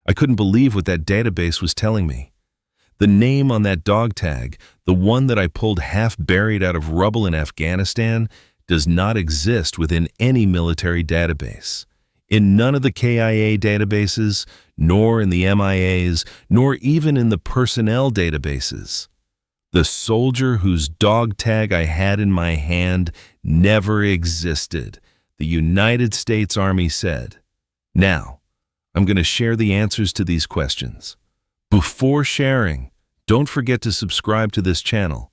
I couldn't believe what that database was telling me. The name on that dog tag, the one that I pulled half buried out of rubble in Afghanistan, does not exist within any military database. In none of the KIA databases, nor in the MIAs, nor even in the personnel databases. The soldier whose dog tag I had in my hand never existed, the United States Army said. Now, I'm going to share the answers to these questions. Before sharing, don't forget to subscribe to this channel.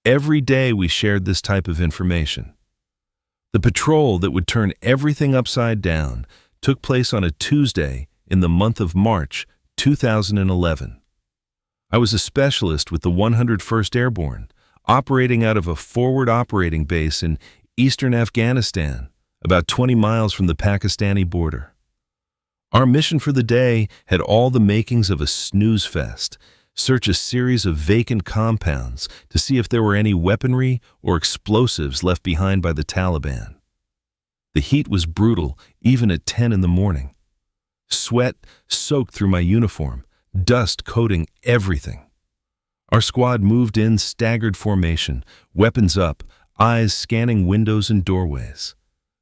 Every day we shared this type of information. The patrol that would turn everything upside down took place on a Tuesday in the month of March 2011. I was a specialist with the 101st Airborne, operating out of a forward operating base in eastern Afghanistan, about 20 miles from the Pakistani border. Our mission for the day had all the makings of a snooze fest: search a series of vacant compounds to see if there were any weaponry or explosives left behind by the Taliban. The heat was brutal, even at 10 in the morning. Sweat soaked through my uniform, dust coating everything. Our squad moved in staggered formation, weapons up, eyes scanning windows and doorways.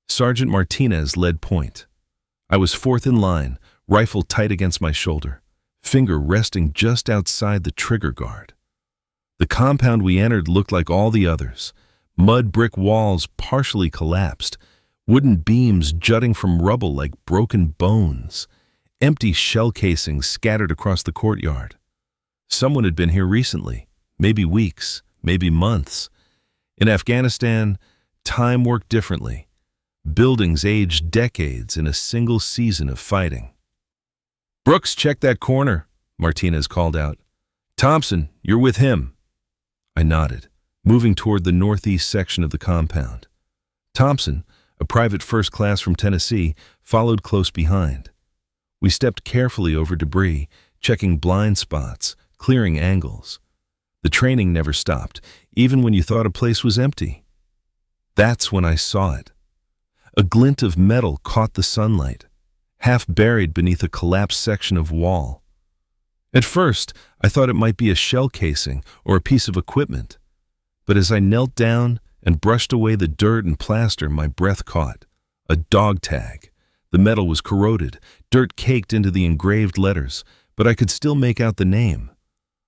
Sergeant Martinez led point. I was fourth in line, rifle tight against my shoulder, finger resting just outside the trigger guard. The compound we entered looked like all the others: mud brick walls partially collapsed, wooden beams jutting from rubble like broken bones, empty shell casings scattered across the courtyard. Someone had been here recently, maybe weeks, maybe months. In Afghanistan, time worked differently. Buildings aged decades in a single season of fighting. "Brooks, check that corner," Martinez called out. "Thompson, you're with him." I nodded, moving toward the northeast section of the compound. Thompson, a private first class from Tennessee, followed close behind. We stepped carefully over debris, checking blind spots, clearing angles. The training never stopped, even when you thought a place was empty. That's when I saw it. A glint of metal caught the sunlight, half buried beneath a collapsed section of wall. At first, I thought it might be a shell casing or a piece of equipment, but as I knelt down and brushed away the dirt and plaster, my breath caught. A dog tag. The metal was corroded, dirt caked into the engraved letters, but I could still make out the name.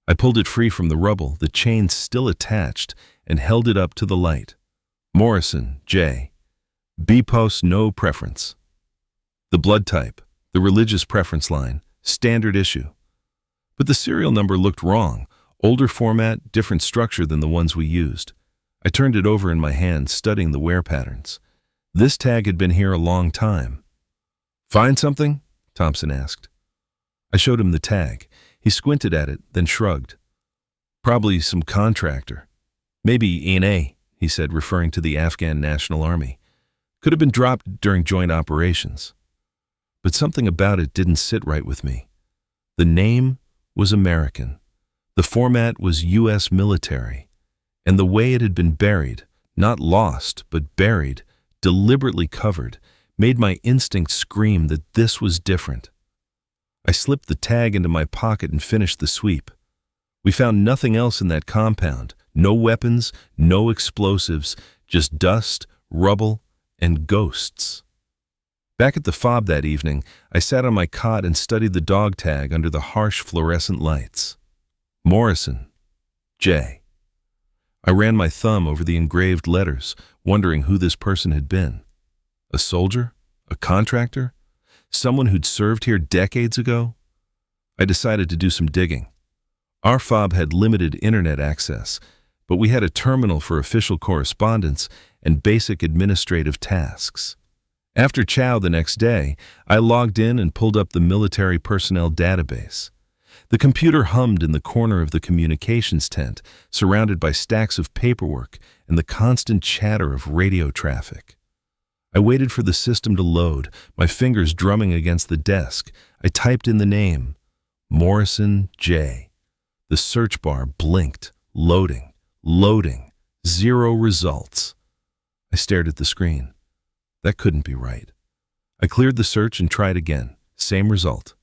I pulled it free from the rubble, the chain still attached, and held it up to the light. Morrison, J. B-post, no preference. The blood type, the religious preference line, standard issue. But the serial number looked wrong, older format, different structure than the ones we used. I turned it over in my hand, studying the wear patterns. This tag had been here a long time. "Find something?" Thompson asked. I showed him the tag. He squinted at it, then shrugged. "Probably some contractor. Maybe E&A," he said, referring to the Afghan National Army. "Could have been dropped during joint operations." But something about it didn't sit right with me. The name was American. The format was U.S. military. And the way it had been buried, not lost, but buried, deliberately covered, made my instinct scream that this was different. I slipped the tag into my pocket and finished the sweep. We found nothing else in that compound. No weapons, no explosives, just dust, rubble, and ghosts. Back at the FOB that evening, I sat on my cot and studied the dog tag under the harsh fluorescent lights. Morrison, J. I ran my thumb over the engraved letters, wondering who this person had been. A soldier? A contractor? Someone who'd served here decades ago? I decided to do some digging. Our FOB had limited internet access, but we had a terminal for official correspondence and basic administrative tasks. After chow the next day, I logged in and pulled up the military personnel database. The computer hummed in the corner of the communications tent, surrounded by stacks of paperwork and the constant chatter of radio traffic. I waited for the system to load, my fingers drumming against the desk. I typed in the name, Morrison J. The search bar blinked, loading, loading, 0 results. I stared at the screen. That couldn't be right. I cleared the search and tried again. Same result.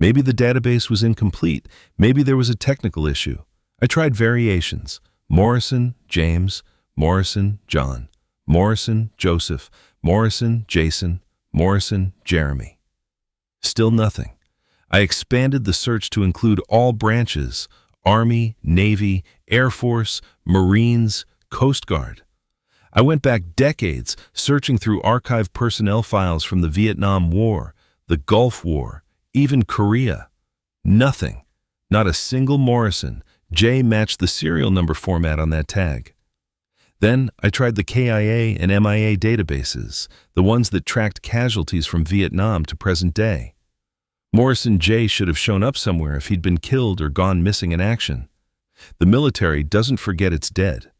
Maybe the database was incomplete. Maybe there was a technical issue. I tried variations. Morrison, James, Morrison, John, Morrison, Joseph, Morrison, Jason, Morrison, Jeremy. Still nothing. I expanded the search to include all branches: Army, Navy, Air Force, Marines, Coast Guard. I went back decades searching through archived personnel files from the Vietnam War, the Gulf War, even Korea. Nothing. Not a single Morrison. J matched the serial number format on that tag. Then I tried the KIA and MIA databases, the ones that tracked casualties from Vietnam to present day. Morrison J should have shown up somewhere if he'd been killed or gone missing in action. The military doesn't forget its dead.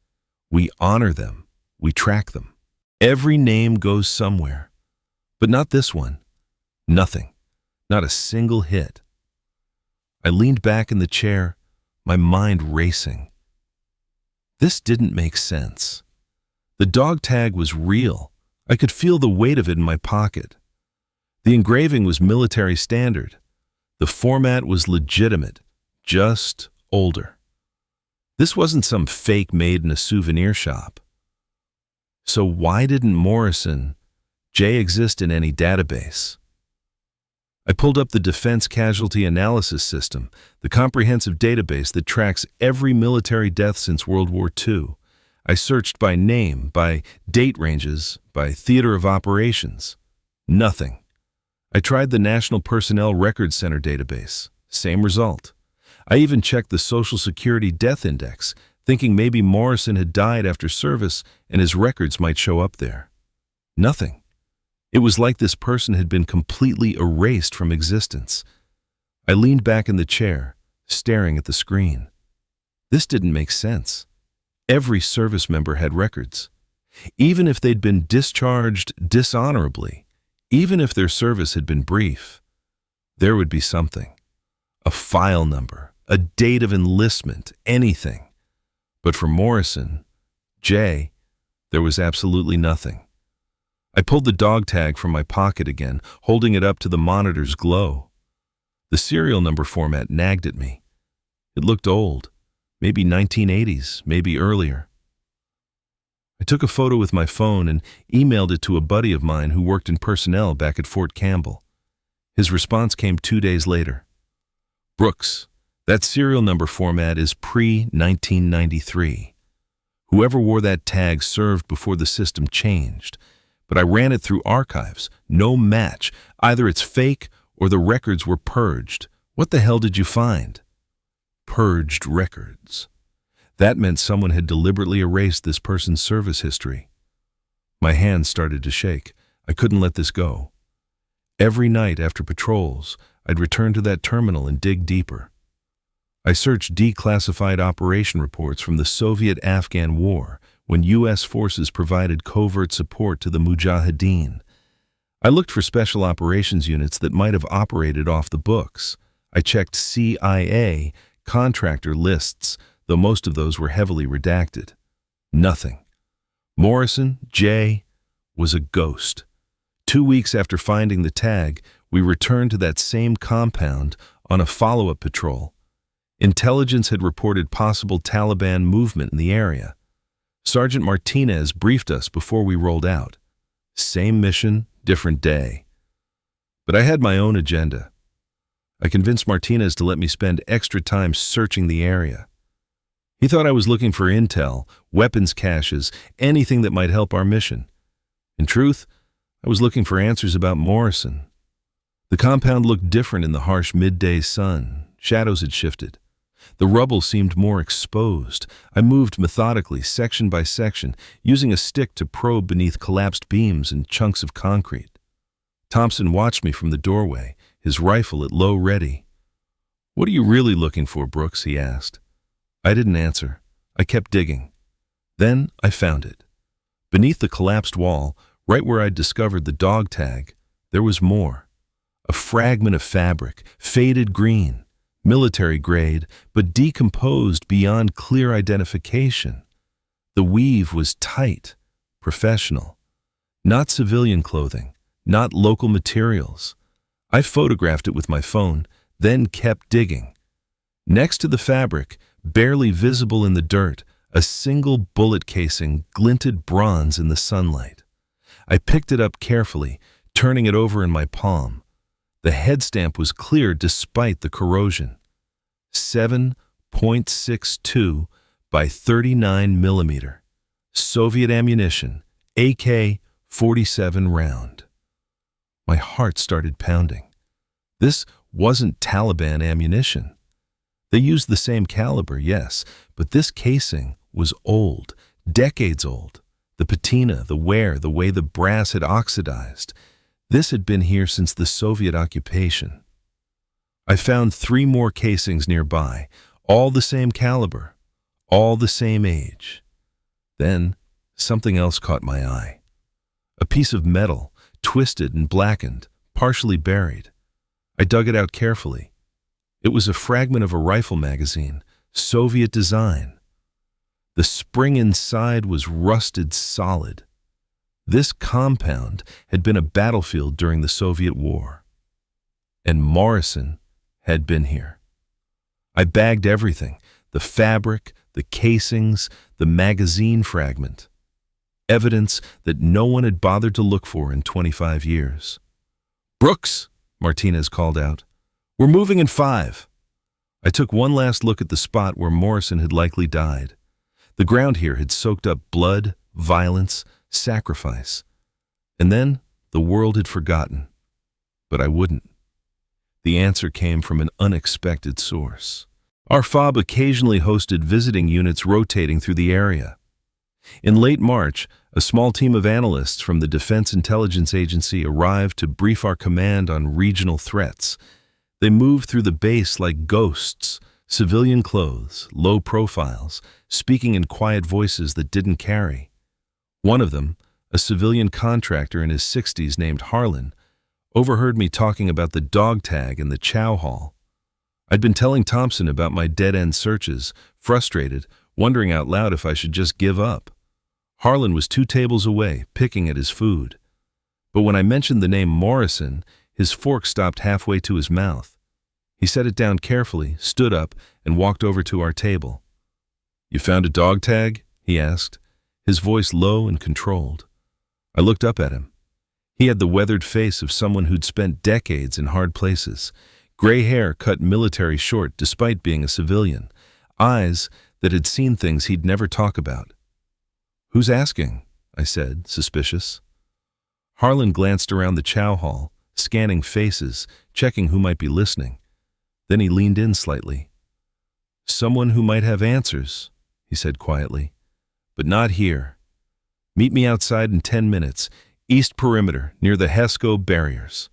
We honor them. We track them. Every name goes somewhere. But not this one. Nothing. Not a single hit. I leaned back in the chair, my mind racing. This didn't make sense. The dog tag was real. I could feel the weight of it in my pocket. The engraving was military standard. The format was legitimate, just older. This wasn't some fake made in a souvenir shop. So why didn't Morrison J exist in any database? I pulled up the Defense Casualty Analysis System, the comprehensive database that tracks every military death since World War II. I searched by name, by date ranges, by theater of operations. Nothing. I tried the National Personnel Records Center database. Same result. I even checked the Social Security Death Index, thinking maybe Morrison had died after service and his records might show up there. Nothing. It was like this person had been completely erased from existence. I leaned back in the chair, staring at the screen. This didn't make sense. Every service member had records. Even if they'd been discharged dishonorably, even if their service had been brief, there would be something. A file number, a date of enlistment, anything. But for Morrison J, there was absolutely nothing. I pulled the dog tag from my pocket again, holding it up to the monitor's glow. The serial number format nagged at me. It looked old, maybe 1980s, maybe earlier. I took a photo with my phone and emailed it to a buddy of mine who worked in personnel back at Fort Campbell. His response came 2 days later. Brooks, that serial number format is pre-1993. Whoever wore that tag served before the system changed. But I ran it through archives. No match. Either it's fake or the records were purged. What the hell did you find? Purged records. That meant someone had deliberately erased this person's service history. My hands started to shake. I couldn't let this go. Every night after patrols, I'd return to that terminal and dig deeper. I searched declassified operation reports from the Soviet-Afghan War, when U.S. forces provided covert support to the Mujahideen. I looked for special operations units that might have operated off the books. I checked CIA contractor lists, though most of those were heavily redacted. Nothing. Morrison J was a ghost. 2 weeks after finding the tag, we returned to that same compound on a follow-up patrol. Intelligence had reported possible Taliban movement in the area. Sergeant Martinez briefed us before we rolled out. Same mission, different day. But I had my own agenda. I convinced Martinez to let me spend extra time searching the area. He thought I was looking for intel, weapons caches, anything that might help our mission. In truth, I was looking for answers about Morrison. The compound looked different in the harsh midday sun. Shadows had shifted. The rubble seemed more exposed. I moved methodically, section by section, using a stick to probe beneath collapsed beams and chunks of concrete. Thompson watched me from the doorway, his rifle at low ready. "What are you really looking for, Brooks?" he asked. I didn't answer. I kept digging. Then I found it. Beneath the collapsed wall, right where I'd discovered the dog tag, there was more. A fragment of fabric, faded green, military grade, but decomposed beyond clear identification. The weave was tight, professional. Not civilian clothing, not local materials. I photographed it with my phone, then kept digging. Next to the fabric, barely visible in the dirt, a single bullet casing glinted bronze in the sunlight. I picked it up carefully, turning it over in my palm. The head stamp was clear despite the corrosion. 7.62 by 39 millimeter. Soviet ammunition, AK-47 round. My heart started pounding. This wasn't Taliban ammunition. They used the same caliber, yes, but this casing was old, decades old. The patina, the wear, the way the brass had oxidized. This had been here since the Soviet occupation. I found 3 more casings nearby, all the same caliber, all the same age. Then, something else caught my eye. A piece of metal, twisted and blackened, partially buried. I dug it out carefully. It was a fragment of a rifle magazine, Soviet design. The spring inside was rusted solid. This compound had been a battlefield during the Soviet War. And Morrison had been here. I bagged everything, the fabric, the casings, the magazine fragment. Evidence that no one had bothered to look for in 25 years. "Brooks," Martinez called out. "We're moving in 5. I took one last look at the spot where Morrison had likely died. The ground here had soaked up blood, violence, sacrifice. And then the world had forgotten. But I wouldn't. The answer came from an unexpected source. Our FOB occasionally hosted visiting units rotating through the area. In late March, a small team of analysts from the Defense Intelligence Agency arrived to brief our command on regional threats. They moved through the base like ghosts, civilian clothes, low profiles, speaking in quiet voices that didn't carry. One of them, a civilian contractor in his 60s named Harlan, overheard me talking about the dog tag in the chow hall. I'd been telling Thompson about my dead-end searches, frustrated, wondering out loud if I should just give up. Harlan was 2 tables away, picking at his food. But when I mentioned the name Morrison, his fork stopped halfway to his mouth. He set it down carefully, stood up, and walked over to our table. "You found a dog tag?" he asked, his voice low and controlled. I looked up at him. He had the weathered face of someone who'd spent decades in hard places, gray hair cut military short despite being a civilian, eyes that had seen things he'd never talk about. "Who's asking?" I said, suspicious. Harlan glanced around the chow hall, scanning faces, checking who might be listening. Then he leaned in slightly. "Someone who might have answers," he said quietly. "But not here. Meet me outside in 10 minutes, east perimeter, near the HESCO barriers."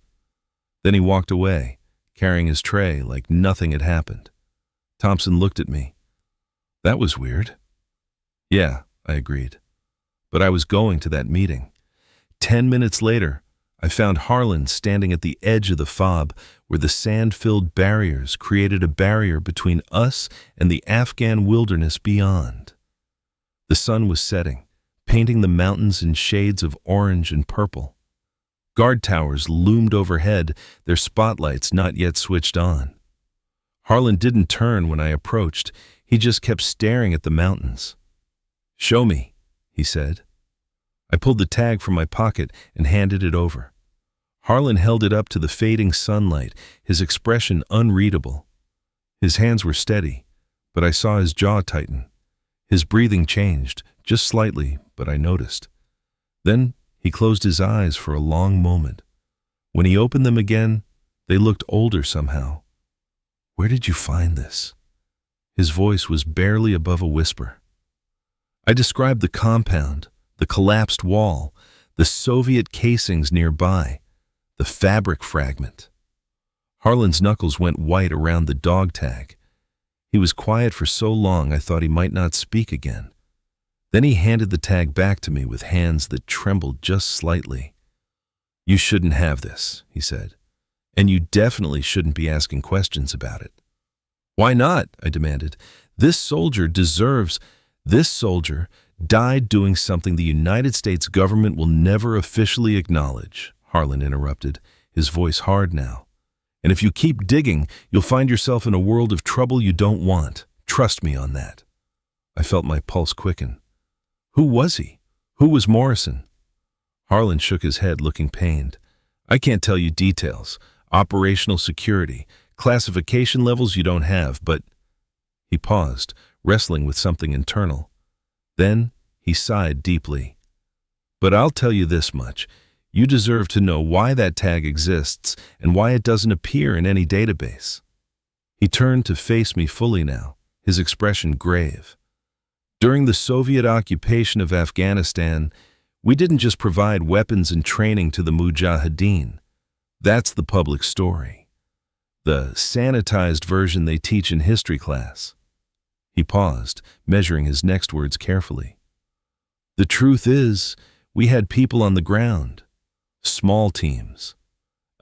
Then he walked away, carrying his tray like nothing had happened. Thompson looked at me. "That was weird." "Yeah," I agreed. But I was going to that meeting. 10 minutes later, I found Harlan standing at the edge of the FOB where the sand-filled barriers created a barrier between us and the Afghan wilderness beyond. The sun was setting, painting the mountains in shades of orange and purple. Guard towers loomed overhead, their spotlights not yet switched on. Harlan didn't turn when I approached. He just kept staring at the mountains. "Show me," he said. I pulled the tag from my pocket and handed it over. Harlan held it up to the fading sunlight, his expression unreadable. His hands were steady, but I saw his jaw tighten. His breathing changed, just slightly, but I noticed. Then he closed his eyes for a long moment. When he opened them again, they looked older somehow. "Where did you find this?" His voice was barely above a whisper. I described the compound, the collapsed wall, the Soviet casings nearby, the fabric fragment. Harlan's knuckles went white around the dog tag. He was quiet for so long I thought he might not speak again. Then he handed the tag back to me with hands that trembled just slightly. "You shouldn't have this," he said, "and you definitely shouldn't be asking questions about it." "Why not?" I demanded. This soldier died doing something the United States government will never officially acknowledge," Harlan interrupted, his voice hard now. And if you keep digging, you'll find yourself in a world of trouble you don't want. Trust me on that." I felt my pulse quicken. Who was he? Who was Morrison? Harlan shook his head, looking pained. "I can't tell you details. Operational security, classification levels you don't have, but—" He paused, wrestling with something internal. Then he sighed deeply. "But I'll tell you this much. You deserve to know why that tag exists and why it doesn't appear in any database." He turned to face me fully now, his expression grave. "During the Soviet occupation of Afghanistan, we didn't just provide weapons and training to the Mujahideen. That's the public story. The sanitized version they teach in history class." He paused, measuring his next words carefully. "The truth is, we had people on the ground. Small teams.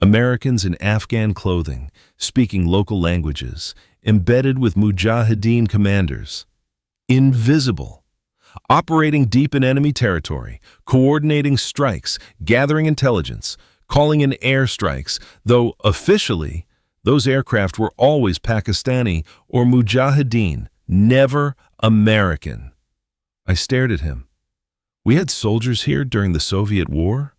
Americans in Afghan clothing, speaking local languages, embedded with Mujahideen commanders. Invisible. Operating deep in enemy territory, coordinating strikes, gathering intelligence, calling in airstrikes, though officially, those aircraft were always Pakistani or Mujahideen, never American." I stared at him. "We had soldiers here during the Soviet war?"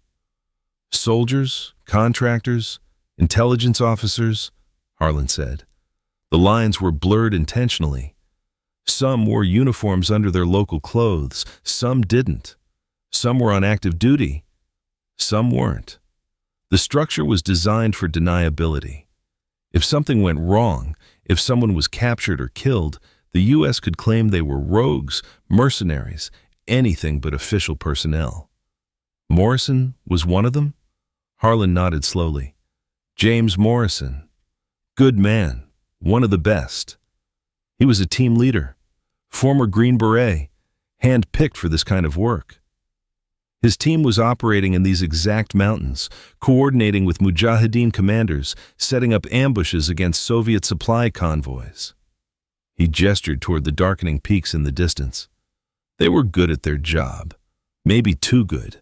"Soldiers, contractors, intelligence officers," Harlan said. The lines were blurred intentionally. Some wore uniforms under their local clothes, some didn't. Some were on active duty, some weren't. The structure was designed for deniability. If something went wrong, if someone was captured or killed, the U.S. could claim they were rogues, mercenaries, anything but official personnel. Morrison was one of them? Harlan nodded slowly. "James Morrison. Good man, one of the best. He was a team leader, former Green Beret, hand-picked for this kind of work. His team was operating in these exact mountains, coordinating with Mujahideen commanders, setting up ambushes against Soviet supply convoys." He gestured toward the darkening peaks in the distance. "They were good at their job, maybe too good.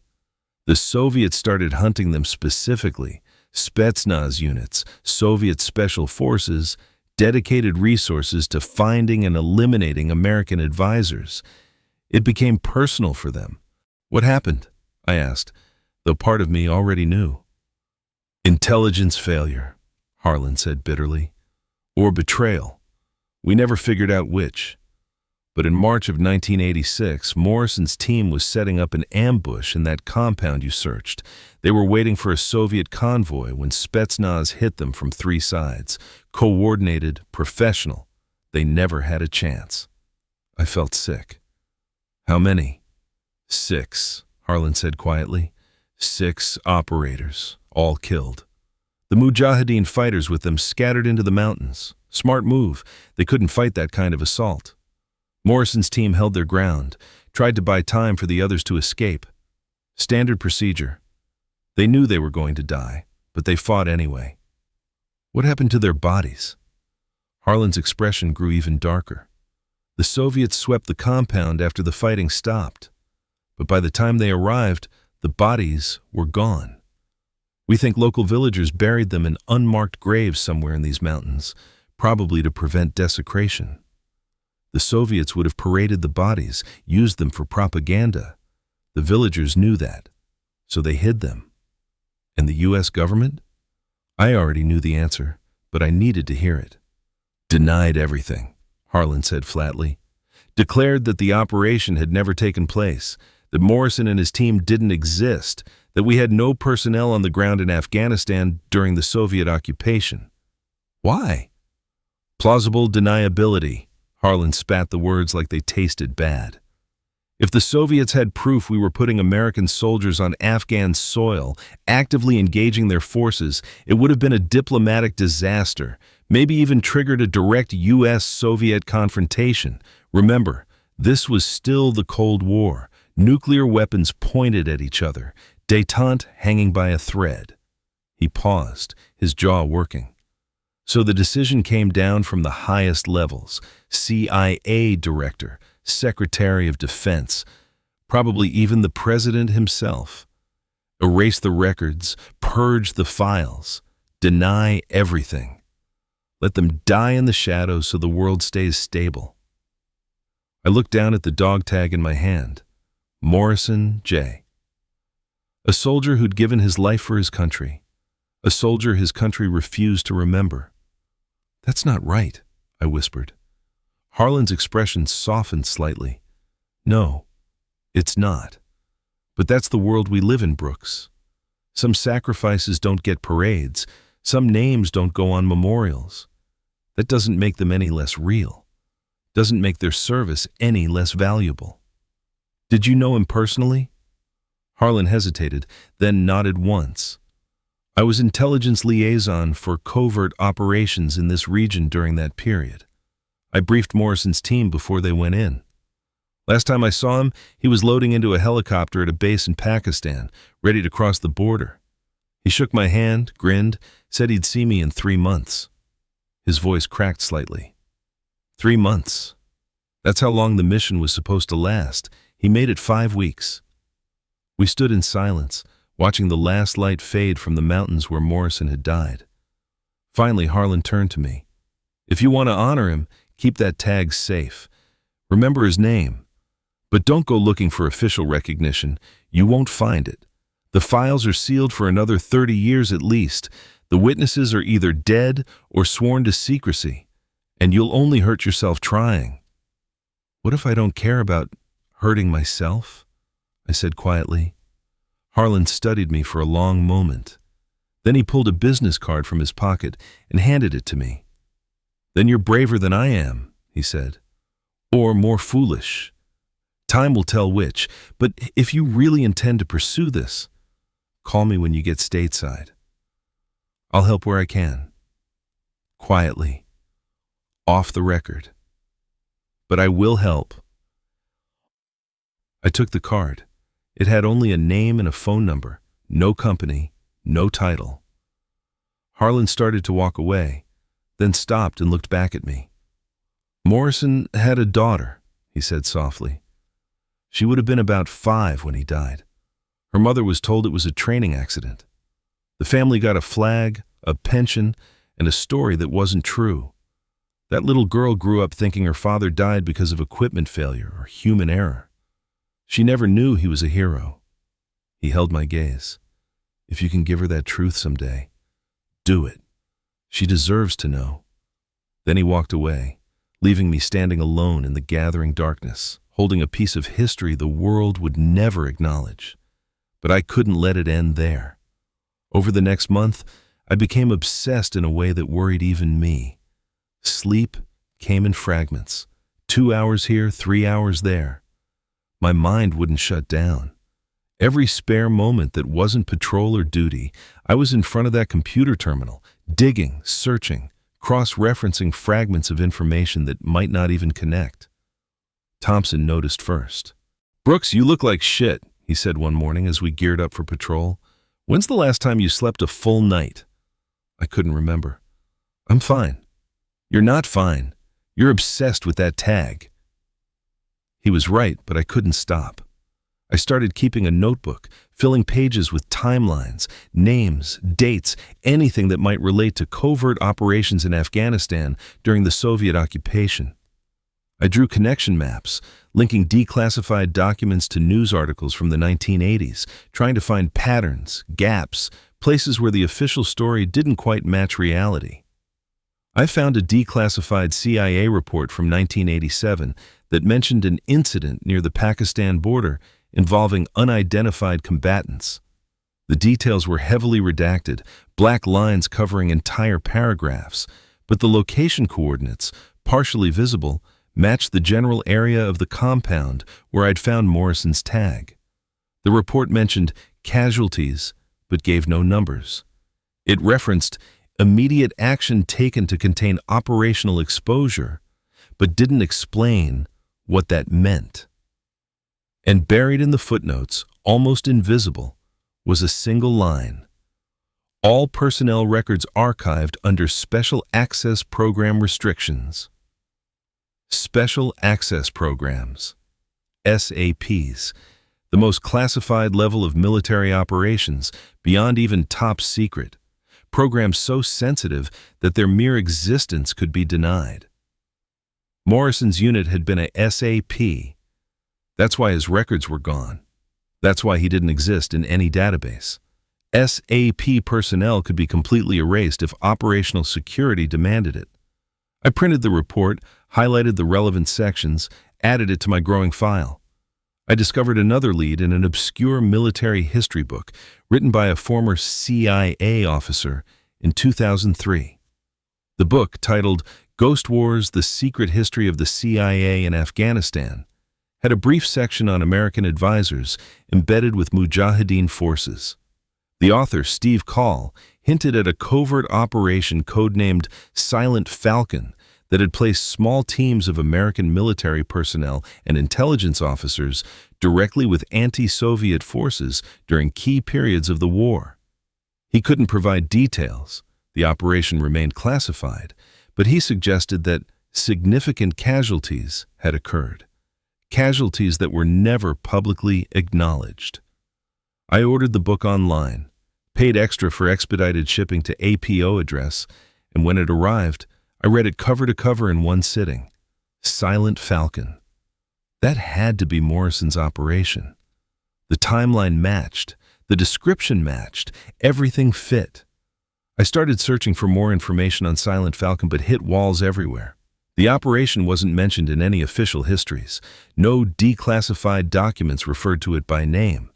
The Soviets started hunting them specifically, Spetsnaz units, Soviet special forces, dedicated resources to finding and eliminating American advisors. It became personal for them." "What happened?" I asked, though part of me already knew. "Intelligence failure," Harlan said bitterly. "Or betrayal. We never figured out which. But in March of 1986, Morrison's team was setting up an ambush in that compound you searched. They were waiting for a Soviet convoy when Spetsnaz hit them from 3 sides. Coordinated, professional. They never had a chance." I felt sick. "How many?" "6, Harlan said quietly. 6 operators, all killed. The Mujahideen fighters with them scattered into the mountains. Smart move. They couldn't fight that kind of assault. Morrison's team held their ground, tried to buy time for the others to escape. Standard procedure. They knew they were going to die, but they fought anyway." "What happened to their bodies?" Harlan's expression grew even darker. "The Soviets swept the compound after the fighting stopped. But by the time they arrived, the bodies were gone. We think local villagers buried them in unmarked graves somewhere in these mountains, probably to prevent desecration. The Soviets would have paraded the bodies, used them for propaganda. The villagers knew that, so they hid them. And the U.S. government? I already knew the answer, but I needed to hear it. Denied everything," Harlan said flatly. "Declared that the operation had never taken place, that Morrison and his team didn't exist, that we had no personnel on the ground in Afghanistan during the Soviet occupation." "Why?" "Plausible deniability." Harlan spat the words like they tasted bad. "If the Soviets had proof we were putting American soldiers on Afghan soil, actively engaging their forces, it would have been a diplomatic disaster, maybe even triggered a direct U.S.-Soviet confrontation. Remember, this was still the Cold War, nuclear weapons pointed at each other, détente hanging by a thread." He paused, his jaw working. "So the decision came down from the highest levels, CIA director, Secretary of Defense, probably even the president himself. Erase the records, purge the files, Deny everything. Let them die in the shadows so the world stays stable. I looked down at the dog tag in my hand. Morrison, J. A soldier who'd given his life for his country. A soldier his country refused to remember. "That's not right," I whispered. Harlan's expression softened slightly. "No, it's not. But that's the world we live in, Brooks. Some sacrifices don't get parades. Some names don't go on memorials. That doesn't make them any less real. Doesn't make their service any less valuable." "Did you know him personally?" Harlan hesitated, then nodded once. "I was intelligence liaison for covert operations in this region during that period. I briefed Morrison's team before they went in. Last time I saw him, he was loading into a helicopter at a base in Pakistan, ready to cross the border. He shook my hand, grinned, said he'd see me in 3 months. His voice cracked slightly. 3 months. That's how long the mission was supposed to last. He made it 5 weeks. We stood in silence, watching the last light fade from the mountains where Morrison had died. Finally, Harlan turned to me. "If you want to honor him, keep that tag safe. Remember his name. But don't go looking for official recognition. You won't find it. The files are sealed for another 30 years at least. The witnesses are either dead or sworn to secrecy, and you'll only hurt yourself trying." "What if I don't care about hurting myself?" I said quietly. Harlan studied me for a long moment. Then he pulled a business card from his pocket and handed it to me. "Then you're braver than I am," he said. "Or more foolish. Time will tell which, but if you really intend to pursue this, call me when you get stateside. I'll help where I can. Quietly. Off the record. But I will help." I took the card. It had only a name and a phone number, no company, no title. Harlan started to walk away, then stopped and looked back at me. "Morrison had a daughter," he said softly. "She would have been about 5 when he died. Her mother was told it was a training accident. The family got a flag, a pension, and a story that wasn't true. That little girl grew up thinking her father died because of equipment failure or human error. She never knew he was a hero." He held my gaze. "If you can give her that truth someday, do it. She deserves to know." Then he walked away, leaving me standing alone in the gathering darkness, holding a piece of history the world would never acknowledge. But I couldn't let it end there. Over the next month, I became obsessed in a way that worried even me. Sleep came in fragments, 2 hours here, 3 hours there. My mind wouldn't shut down. Every spare moment that wasn't patrol or duty, I was in front of that computer terminal, digging, searching, cross-referencing fragments of information that might not even connect. Thompson noticed first. "Brooks, you look like shit," he said one morning as we geared up for patrol. "When's the last time you slept a full night?" I couldn't remember. "I'm fine." "You're not fine. You're obsessed with that tag." He was right, but I couldn't stop. I started keeping a notebook, filling pages with timelines, names, dates, anything that might relate to covert operations in Afghanistan during the Soviet occupation. I drew connection maps, linking declassified documents to news articles from the 1980s, trying to find patterns, gaps, places where the official story didn't quite match reality. I found a declassified CIA report from 1987 that mentioned an incident near the Pakistan border involving unidentified combatants. The details were heavily redacted, black lines covering entire paragraphs, but the location coordinates, partially visible, matched the general area of the compound where I'd found Morrison's tag. The report mentioned casualties, but gave no numbers. It referenced immediate action taken to contain operational exposure, but didn't explain what that meant. And buried in the footnotes, almost invisible, was a single line. "All personnel records archived under Special Access Program restrictions." Special Access Programs, SAPs, the most classified level of military operations, beyond even top secret, programs so sensitive that their mere existence could be denied. Morrison's unit had been a SAP. That's why his records were gone. That's why he didn't exist in any database. SAP personnel could be completely erased if operational security demanded it. I printed the report, highlighted the relevant sections, added it to my growing file. I discovered another lead in an obscure military history book written by a former CIA officer in 2003. The book, titled Ghost Wars: The Secret History of the CIA in Afghanistan, had a brief section on American advisors embedded with Mujahideen forces. The author, Steve Call, hinted at a covert operation codenamed Silent Falcon that had placed small teams of American military personnel and intelligence officers directly with anti-Soviet forces during key periods of the war. He couldn't provide details. The operation remained classified, but he suggested that significant casualties had occurred. Casualties that were never publicly acknowledged. I ordered the book online, paid extra for expedited shipping to APO address, and when it arrived, I read it cover to cover in one sitting. Silent Falcon. That had to be Morrison's operation. The timeline matched, the description matched, everything fit. I started searching for more information on Silent Falcon but hit walls everywhere. The operation wasn't mentioned in any official histories. No declassified documents referred to it by name.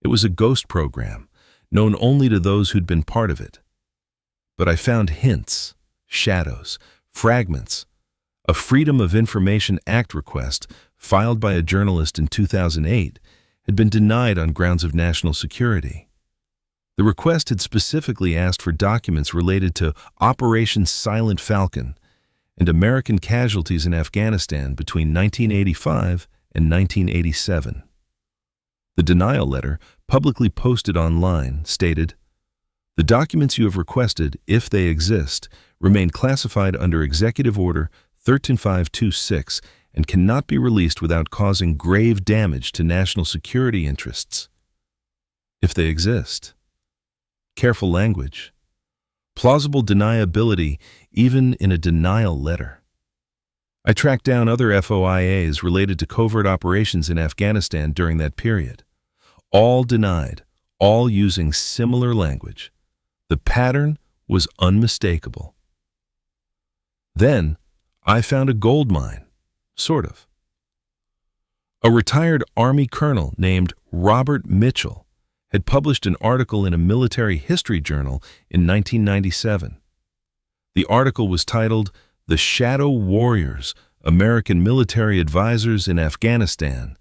It was a ghost program, known only to those who'd been part of it. But I found hints, shadows, fragments. A Freedom of Information Act request, filed by a journalist in 2008, had been denied on grounds of national security. The request had specifically asked for documents related to Operation Silent Falcon and American casualties in Afghanistan between 1985 and 1987. The denial letter, publicly posted online, stated, "The documents you have requested, if they exist, remain classified under Executive Order 13526 and cannot be released without causing grave damage to national security interests." If they exist. Careful language. Plausible deniability even in a denial letter. I tracked down other FOIAs related to covert operations in Afghanistan during that period. All denied, all using similar language. The pattern was unmistakable. Then, I found a gold mine, sort of. A retired Army colonel named Robert Mitchell had published an article in a military history journal in 1997. The article was titled, "The Shadow Warriors, American Military Advisors in Afghanistan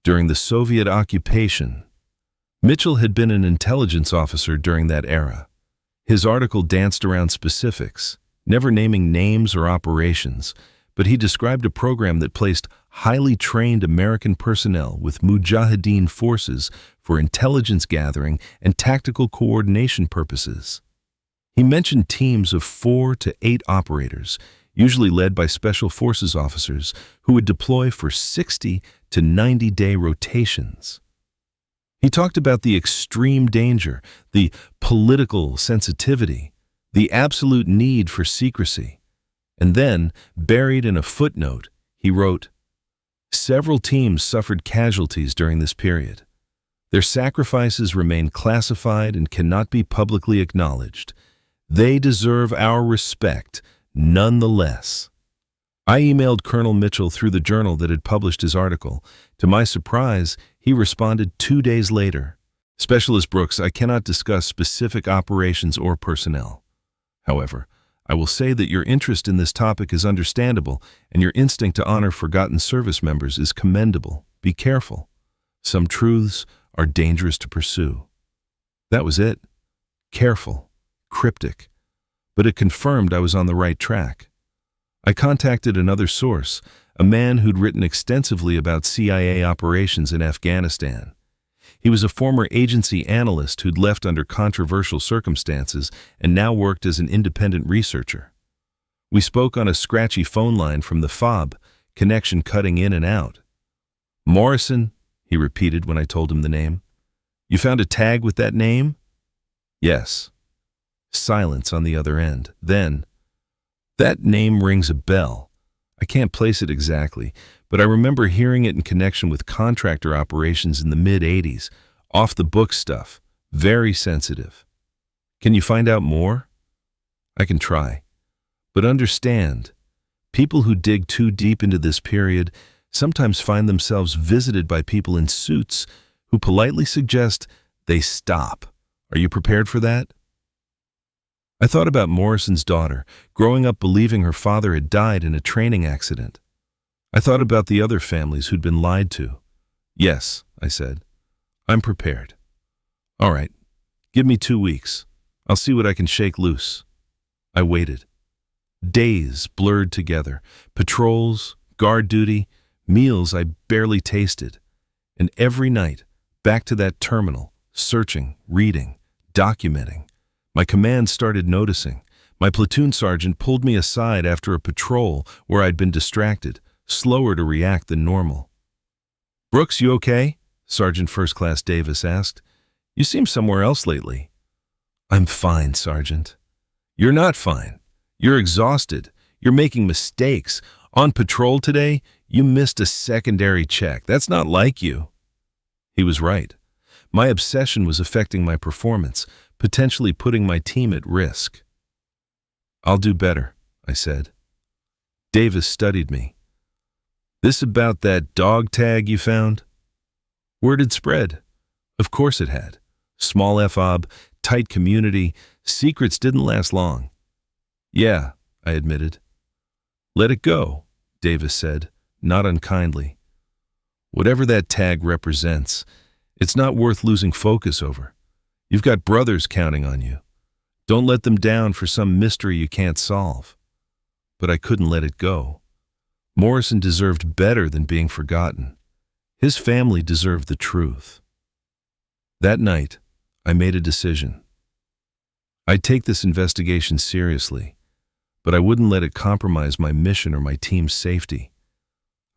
During the Soviet Occupation." Mitchell had been an intelligence officer during that era. His article danced around specifics, never naming names or operations, but he described a program that placed highly trained American personnel with Mujahideen forces for intelligence gathering and tactical coordination purposes. He mentioned teams of 4 to 8 operators, usually led by special forces officers, who would deploy for 60 to 90-day rotations. He talked about the extreme danger, the political sensitivity, the absolute need for secrecy. And then, buried in a footnote, he wrote, "Several teams suffered casualties during this period. Their sacrifices remain classified and cannot be publicly acknowledged. They deserve our respect, nonetheless." I emailed Colonel Mitchell through the journal that had published his article. To my surprise, he responded 2 days later. "Specialist Brooks, I cannot discuss specific operations or personnel. However, I will say that your interest in this topic is understandable and your instinct to honor forgotten service members is commendable. Be careful. Some truths are dangerous to pursue." That was it. Careful, cryptic, but it confirmed I was on the right track. I contacted another source, a man who'd written extensively about CIA operations in Afghanistan. He was a former agency analyst who'd left under controversial circumstances and now worked as an independent researcher. We spoke on a scratchy phone line from the fob, connection cutting in and out. "Morrison," he repeated when I told him the name. "You found a tag with that name?" "Yes." Silence on the other end. Then, "That name rings a bell. I can't place it exactly, but I remember hearing it in connection with contractor operations in the mid-'80s, off-the-book stuff, very sensitive. Can you find out more?" "I can try. But understand, people who dig too deep into this period sometimes find themselves visited by people in suits who politely suggest they stop. Are you prepared for that?" I thought about Morrison's daughter, growing up believing her father had died in a training accident. I thought about the other families who'd been lied to. "Yes," I said. "I'm prepared." "All right. Give me 2 weeks. I'll see what I can shake loose." I waited. Days blurred together. Patrols, guard duty, meals I barely tasted. And every night, back to that terminal, searching, reading, documenting. My command started noticing. My platoon sergeant pulled me aside after a patrol where I'd been distracted, slower to react than normal. "Brooks, you okay?" Sergeant First Class Davis asked. "You seem somewhere else lately." "I'm fine, Sergeant." "You're not fine. You're exhausted. You're making mistakes. On patrol today, you missed a secondary check. That's not like you." He was right. My obsession was affecting my performance, potentially putting my team at risk. "I'll do better," I said. Davis studied me. "This about that dog tag you found?" Word had spread. Of course it had. Small FOB, tight community, secrets didn't last long. "Yeah," I admitted. "Let it go," Davis said, not unkindly. "Whatever that tag represents, it's not worth losing focus over. You've got brothers counting on you. Don't let them down for some mystery you can't solve." But I couldn't let it go. Morrison deserved better than being forgotten. His family deserved the truth. That night, I made a decision. I'd take this investigation seriously, but I wouldn't let it compromise my mission or my team's safety.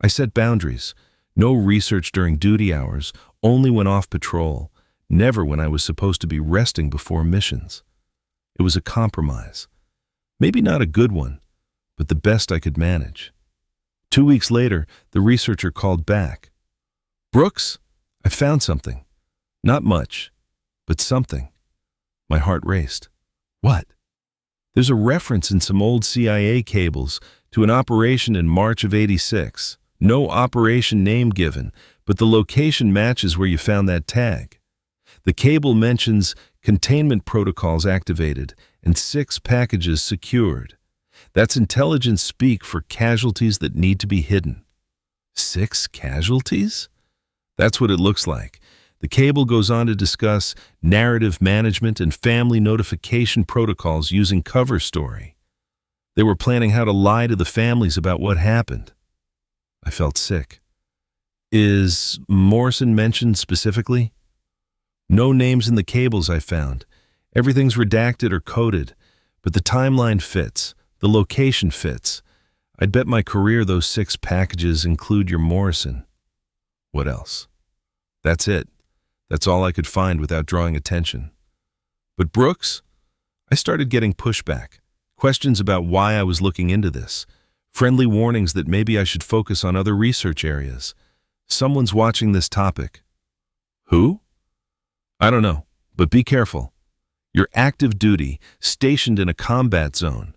I set boundaries. No research during duty hours, only when off patrol, never when I was supposed to be resting before missions. It was a compromise. Maybe not a good one, but the best I could manage. 2 weeks later, the researcher called back. "Brooks, I found something. Not much, but something." My heart raced. "What?" "There's a reference in some old CIA cables to an operation in March of '86. No operation name given, but the location matches where you found that tag. The cable mentions containment protocols activated and 6 packages secured. That's intelligence speak for casualties that need to be hidden." 6 casualties? That's what it looks like. The cable goes on to discuss narrative management and family notification protocols using cover story. They were planning how to lie to the families about what happened. I felt sick. "Is Morrison mentioned specifically?" "No names in the cables I found. Everything's redacted or coded, but the timeline fits, the location fits. I'd bet my career those 6 packages include your Morrison." "What else?" "That's it. That's all I could find without drawing attention." "But Brooks?" I started getting pushback, questions about why I was looking into this, friendly warnings that maybe I should focus on other research areas. "Someone's watching this topic." "Who?" "I don't know, but be careful. You're active duty, stationed in a combat zone.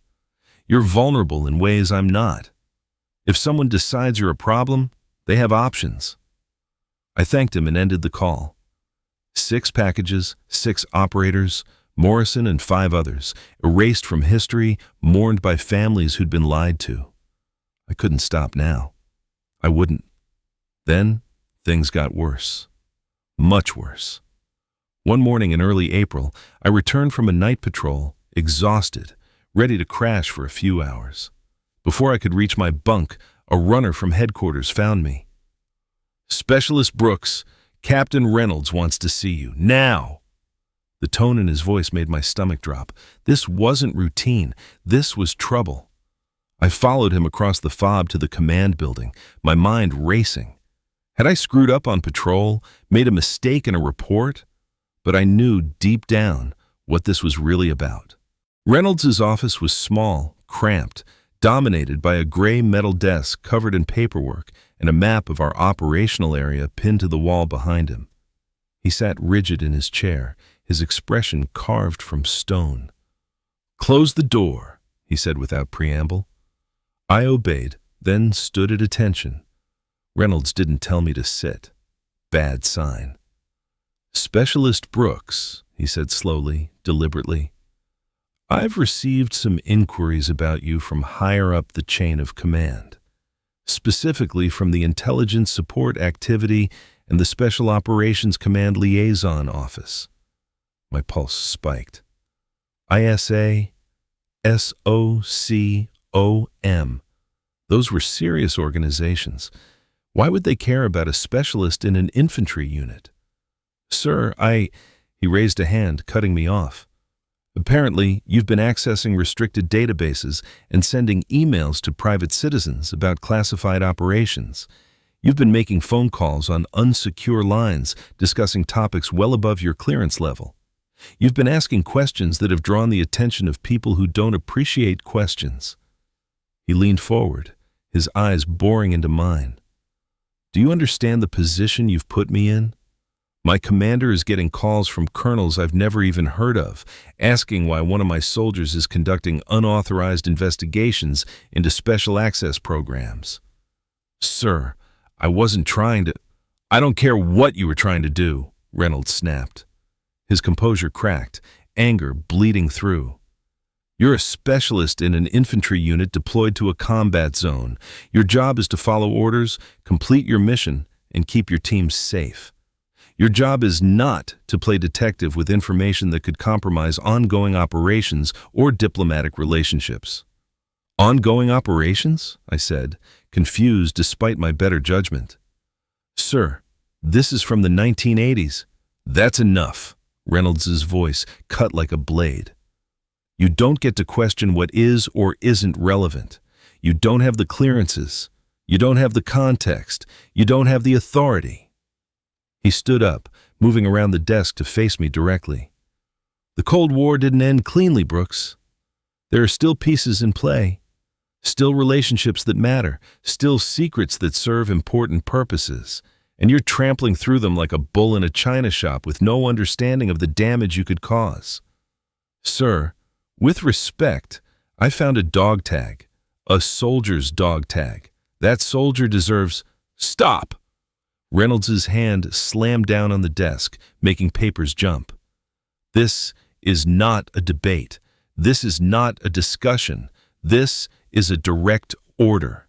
You're vulnerable in ways I'm not. If someone decides you're a problem, they have options." I thanked him and ended the call. 6 packages, 6 operators, Morrison and 5 others, erased from history, mourned by families who'd been lied to. I couldn't stop now. I wouldn't. Then, things got worse. Much worse. One morning in early April, I returned from a night patrol, exhausted, ready to crash for a few hours. Before I could reach my bunk, a runner from headquarters found me. "Specialist Brooks, Captain Reynolds wants to see you, now!" The tone in his voice made my stomach drop. This wasn't routine. This was trouble. I followed him across the FOB to the command building, my mind racing. Had I screwed up on patrol, made a mistake in a report? But I knew deep down what this was really about. Reynolds's office was small, cramped, dominated by a gray metal desk covered in paperwork and a map of our operational area pinned to the wall behind him. He sat rigid in his chair, his expression carved from stone. "Close the door," he said without preamble. I obeyed, then stood at attention. Reynolds didn't tell me to sit. Bad sign. "Specialist Brooks," he said slowly, deliberately, "I've received some inquiries about you from higher up the chain of command, specifically from the Intelligence Support Activity and the Special Operations Command Liaison Office." My pulse spiked. ISA, SOCOM. Those were serious organizations. Why would they care about a specialist in an infantry unit? "Sir, He raised a hand, cutting me off. "Apparently, you've been accessing restricted databases and sending emails to private citizens about classified operations. You've been making phone calls on unsecure lines, discussing topics well above your clearance level. You've been asking questions that have drawn the attention of people who don't appreciate questions." He leaned forward, his eyes boring into mine. "Do you understand the position you've put me in? My commander is getting calls from colonels I've never even heard of, asking why one of my soldiers is conducting unauthorized investigations into special access programs." "Sir, I wasn't trying to—" "I don't care what you were trying to do," Reynolds snapped. His composure cracked, anger bleeding through. "You're a specialist in an infantry unit deployed to a combat zone. Your job is to follow orders, complete your mission, and keep your team safe. Your job is not to play detective with information that could compromise ongoing operations or diplomatic relationships." "Ongoing operations?" I said, confused despite my better judgment. "Sir, this is from the 1980s. "That's enough," Reynolds's voice cut like a blade. "You don't get to question what is or isn't relevant. You don't have the clearances. You don't have the context. You don't have the authority." He stood up, moving around the desk to face me directly. "The Cold War didn't end cleanly, Brooks. There are still pieces in play, still relationships that matter, still secrets that serve important purposes, and you're trampling through them like a bull in a china shop with no understanding of the damage you could cause. Sir, with respect, I found a dog tag, a soldier's dog tag. That soldier deserves—" "Stop!" Reynolds's hand slammed down on the desk, making papers jump. "This is not a debate. This is not a discussion. This is a direct order."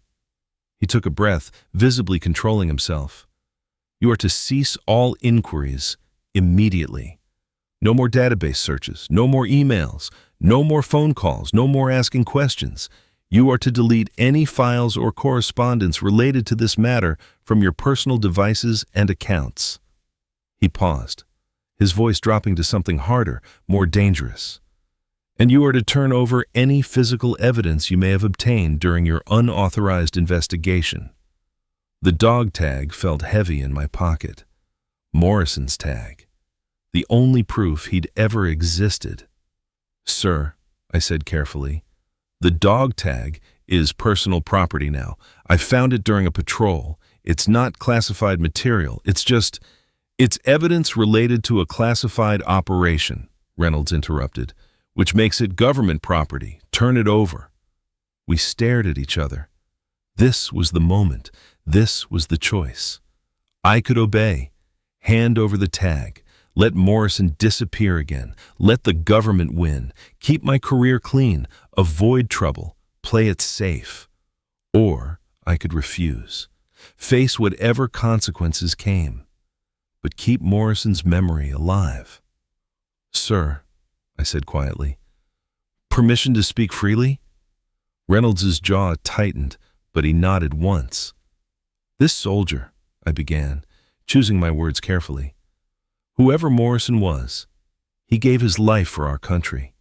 He took a breath, visibly controlling himself. "You are to cease all inquiries immediately. No more database searches, no more emails, no more phone calls, no more asking questions. You are to delete any files or correspondence related to this matter from your personal devices and accounts." He paused, his voice dropping to something harder, more dangerous. "And you are to turn over any physical evidence you may have obtained during your unauthorized investigation." The dog tag felt heavy in my pocket. Morrison's tag. The only proof he'd ever existed. "Sir," I said carefully, "the dog tag is personal property now. I found it during a patrol. It's not classified material. It's evidence related to a classified operation," Reynolds interrupted, "which makes it government property. Turn it over." We stared at each other. This was the moment. This was the choice. I could obey, hand over the tag, let Morrison disappear again, let the government win, keep my career clean, avoid trouble, play it safe. Or I could refuse, face whatever consequences came, but keep Morrison's memory alive. "Sir," I said quietly, "permission to speak freely?" Reynolds's jaw tightened, but he nodded once. "This soldier," I began, choosing my words carefully, "whoever Morrison was, he gave his life for our country.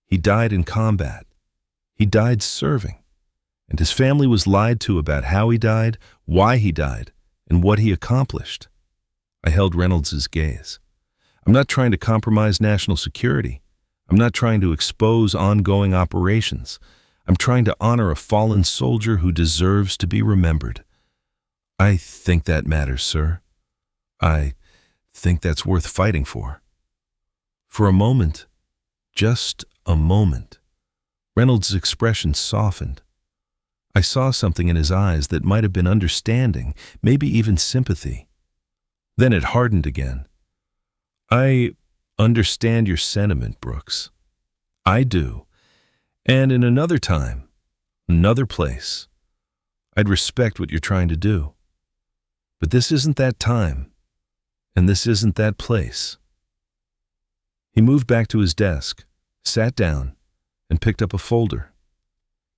He died in combat. He died serving. And his family was lied to about how he died, why he died, and what he accomplished." I held Reynolds's gaze. "I'm not trying to compromise national security. I'm not trying to expose ongoing operations. I'm trying to honor a fallen soldier who deserves to be remembered. I think that matters, sir. I think that's worth fighting for." For a moment, just a moment, Reynolds' expression softened. I saw something in his eyes that might have been understanding, maybe even sympathy. Then it hardened again. "I understand your sentiment, Brooks. I do. And in another time, another place, I'd respect what you're trying to do. But this isn't that time, and this isn't that place." He moved back to his desk, sat down, and picked up a folder.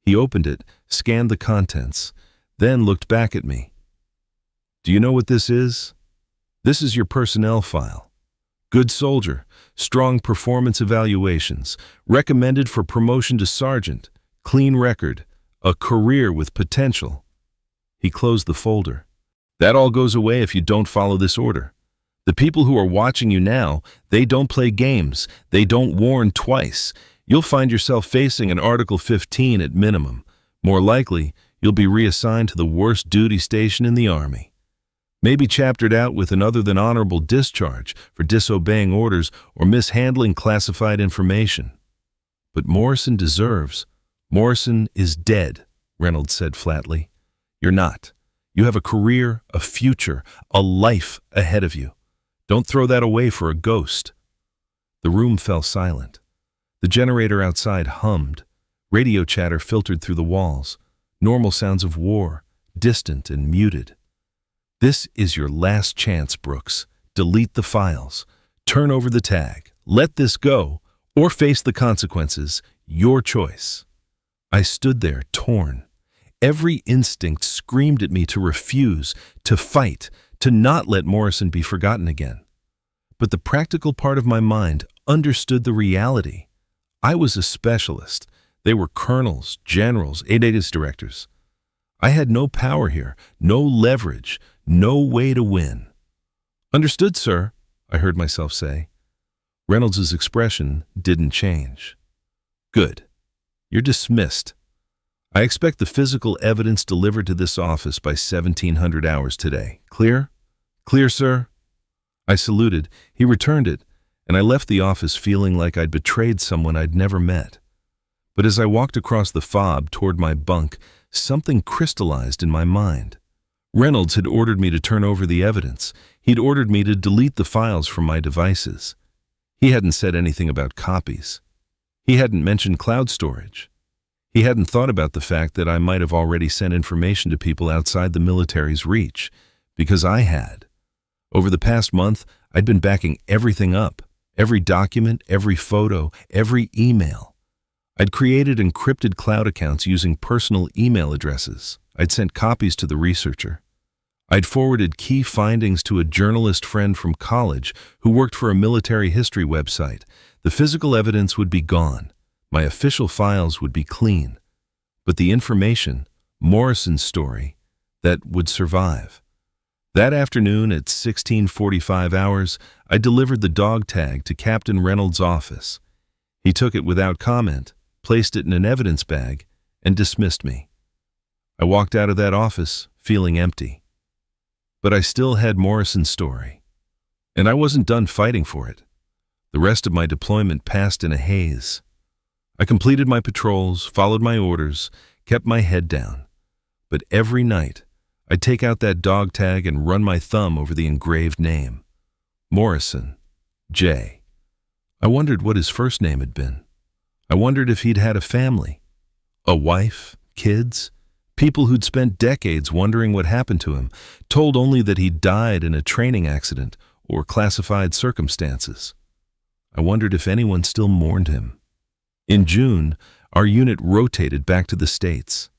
He opened it, scanned the contents, then looked back at me. "Do you know what this is? This is your personnel file. Good soldier, strong performance evaluations, recommended for promotion to sergeant, clean record, a career with potential." He closed the folder. "That all goes away if you don't follow this order. The people who are watching you now, they don't play games. They don't warn twice. You'll find yourself facing an Article 15 at minimum. More likely, you'll be reassigned to the worst duty station in the Army. Maybe chaptered out with an other than honorable discharge for disobeying orders or mishandling classified information. But Morrison is dead," Reynolds said flatly. "You're not. You have a career, a future, a life ahead of you. Don't throw that away for a ghost." The room fell silent. The generator outside hummed. Radio chatter filtered through the walls. Normal sounds of war, distant and muted. "This is your last chance, Brooks. Delete the files. Turn over the tag. Let this go, or face the consequences. Your choice." I stood there, torn. Every instinct screamed at me to refuse, to fight, to not let Morrison be forgotten again. But the practical part of my mind understood the reality. I was a specialist. They were colonels, generals, ADATIS directors. I had no power here, no leverage, no way to win. "Understood, sir," I heard myself say. Reynolds' expression didn't change. "Good. You're dismissed. I expect the physical evidence delivered to this office by 1700 hours today. Clear?" "Clear, sir." I saluted. He returned it, and I left the office feeling like I'd betrayed someone I'd never met. But as I walked across the fob toward my bunk, something crystallized in my mind. Reynolds had ordered me to turn over the evidence. He'd ordered me to delete the files from my devices. He hadn't said anything about copies. He hadn't mentioned cloud storage. He hadn't thought about the fact that I might have already sent information to people outside the military's reach, because I had. Over the past month, I'd been backing everything up, every document, every photo, every email. I'd created encrypted cloud accounts using personal email addresses. I'd sent copies to the researcher. I'd forwarded key findings to a journalist friend from college who worked for a military history website. The physical evidence would be gone. My official files would be clean. But the information, Morrison's story, that would survive. That afternoon at 16:45 hours, I delivered the dog tag to Captain Reynolds' office. He took it without comment, placed it in an evidence bag, and dismissed me. I walked out of that office feeling empty. But I still had Morrison's story. And I wasn't done fighting for it. The rest of my deployment passed in a haze. I completed my patrols, followed my orders, kept my head down. But every night, I'd take out that dog tag and run my thumb over the engraved name. Morrison, J. I wondered what his first name had been. I wondered if he'd had a family, a wife, kids, people who'd spent decades wondering what happened to him, told only that he'd died in a training accident or classified circumstances. I wondered if anyone still mourned him. In June, our unit rotated back to the States.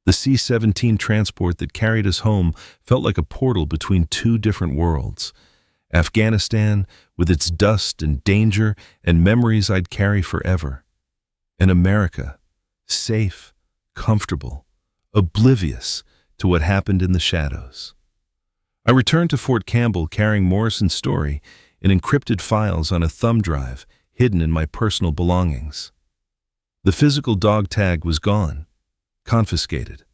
The C-17 transport that carried us home felt like a portal between two different worlds. Afghanistan, with its dust and danger and memories I'd carry forever. And America, safe, comfortable, oblivious to what happened in the shadows. I returned to Fort Campbell carrying Morrison's story in encrypted files on a thumb drive hidden in my personal belongings. The physical dog tag was gone, confiscated,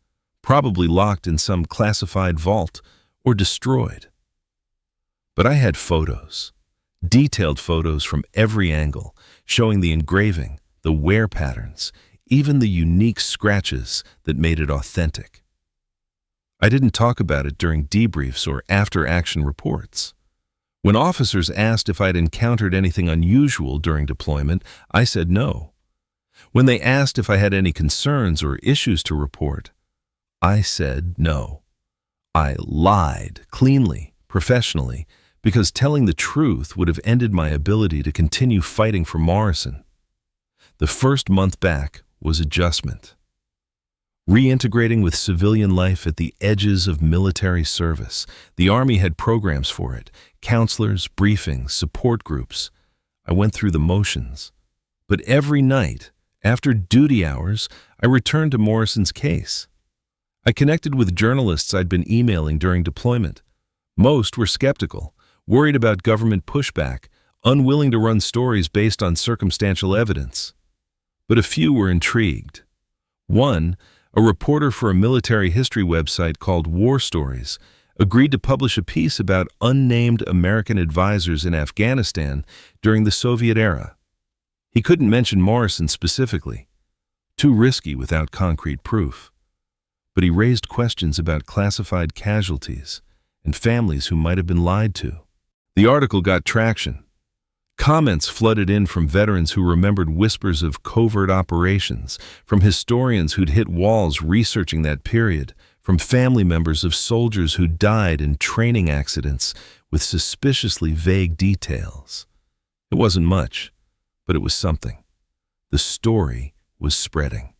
probably locked in some classified vault or destroyed. But I had photos, detailed photos from every angle, showing the engraving, the wear patterns, even the unique scratches that made it authentic. I didn't talk about it during debriefs or after-action reports. When officers asked if I'd encountered anything unusual during deployment, I said no. When they asked if I had any concerns or issues to report, I said no. I lied cleanly, professionally, because telling the truth would have ended my ability to continue fighting for Morrison. The first month back was adjustment. Reintegrating with civilian life at the edges of military service. The Army had programs for it, counselors, briefings, support groups. I went through the motions. But every night, after duty hours, I returned to Morrison's case. I connected with journalists I'd been emailing during deployment. Most were skeptical, worried about government pushback, unwilling to run stories based on circumstantial evidence. But a few were intrigued. One, a reporter for a military history website called War Stories, agreed to publish a piece about unnamed American advisors in Afghanistan during the Soviet era. He couldn't mention Morrison specifically, too risky without concrete proof. But he raised questions about classified casualties and families who might have been lied to. The article got traction. Comments flooded in from veterans who remembered whispers of covert operations, from historians who'd hit walls researching that period, from family members of soldiers who died in training accidents with suspiciously vague details. It wasn't much, but it was something. The story was spreading.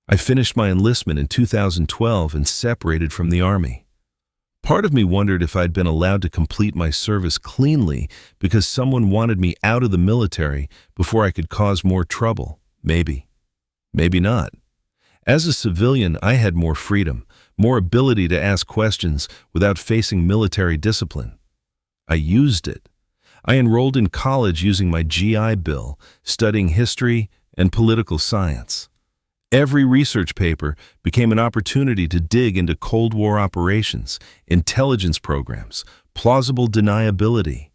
I finished my enlistment in 2012 and separated from the Army. Part of me wondered if I'd been allowed to complete my service cleanly because someone wanted me out of the military before I could cause more trouble. Maybe. Maybe not. As a civilian, I had more freedom, more ability to ask questions without facing military discipline. I used it. I enrolled in college using my GI Bill, studying history and political science. Every research paper became an opportunity to dig into Cold War operations, intelligence programs, plausible deniability.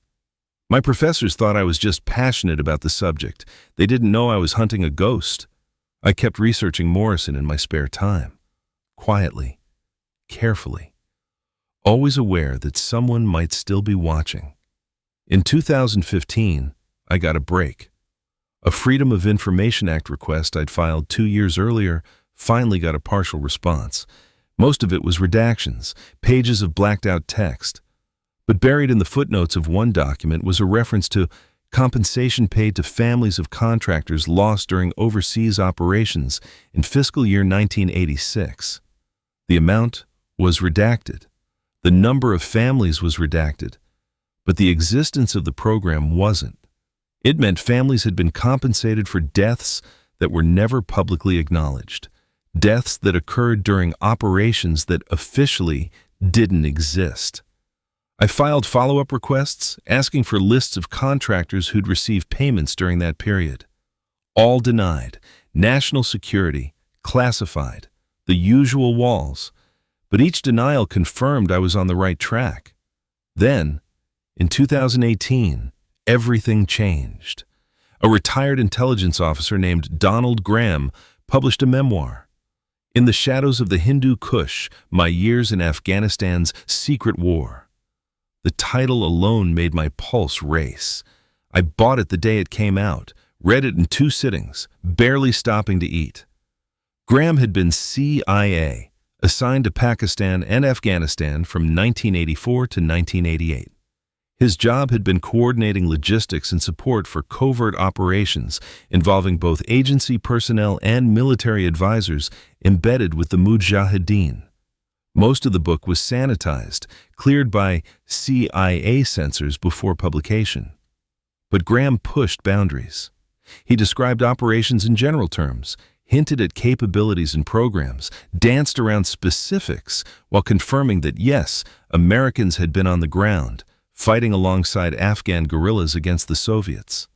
My professors thought I was just passionate about the subject. They didn't know I was hunting a ghost. I kept researching Morrison in my spare time, quietly, carefully, always aware that someone might still be watching. In 2015, I got a break. A Freedom of Information Act request I'd filed 2 years earlier finally got a partial response. Most of it was redactions, pages of blacked-out text. But buried in the footnotes of one document was a reference to compensation paid to families of contractors lost during overseas operations in fiscal year 1986. The amount was redacted. The number of families was redacted. But the existence of the program wasn't. It meant families had been compensated for deaths that were never publicly acknowledged, deaths that occurred during operations that officially didn't exist. I filed follow-up requests asking for lists of contractors who'd received payments during that period. All denied, national security, classified, the usual walls, but each denial confirmed I was on the right track. Then, in 2018, everything changed. A retired intelligence officer named Donald Graham published a memoir, In the Shadows of the Hindu Kush, My Years in Afghanistan's Secret War. The title alone made my pulse race. I bought it the day it came out, read it in 2 sittings, barely stopping to eat. Graham had been CIA, assigned to Pakistan and Afghanistan from 1984 to 1988. His job had been coordinating logistics and support for covert operations involving both agency personnel and military advisors embedded with the Mujahideen. Most of the book was sanitized, cleared by CIA censors before publication. But Graham pushed boundaries. He described operations in general terms, hinted at capabilities and programs, danced around specifics while confirming that, yes, Americans had been on the ground, fighting alongside Afghan guerrillas against the Soviets.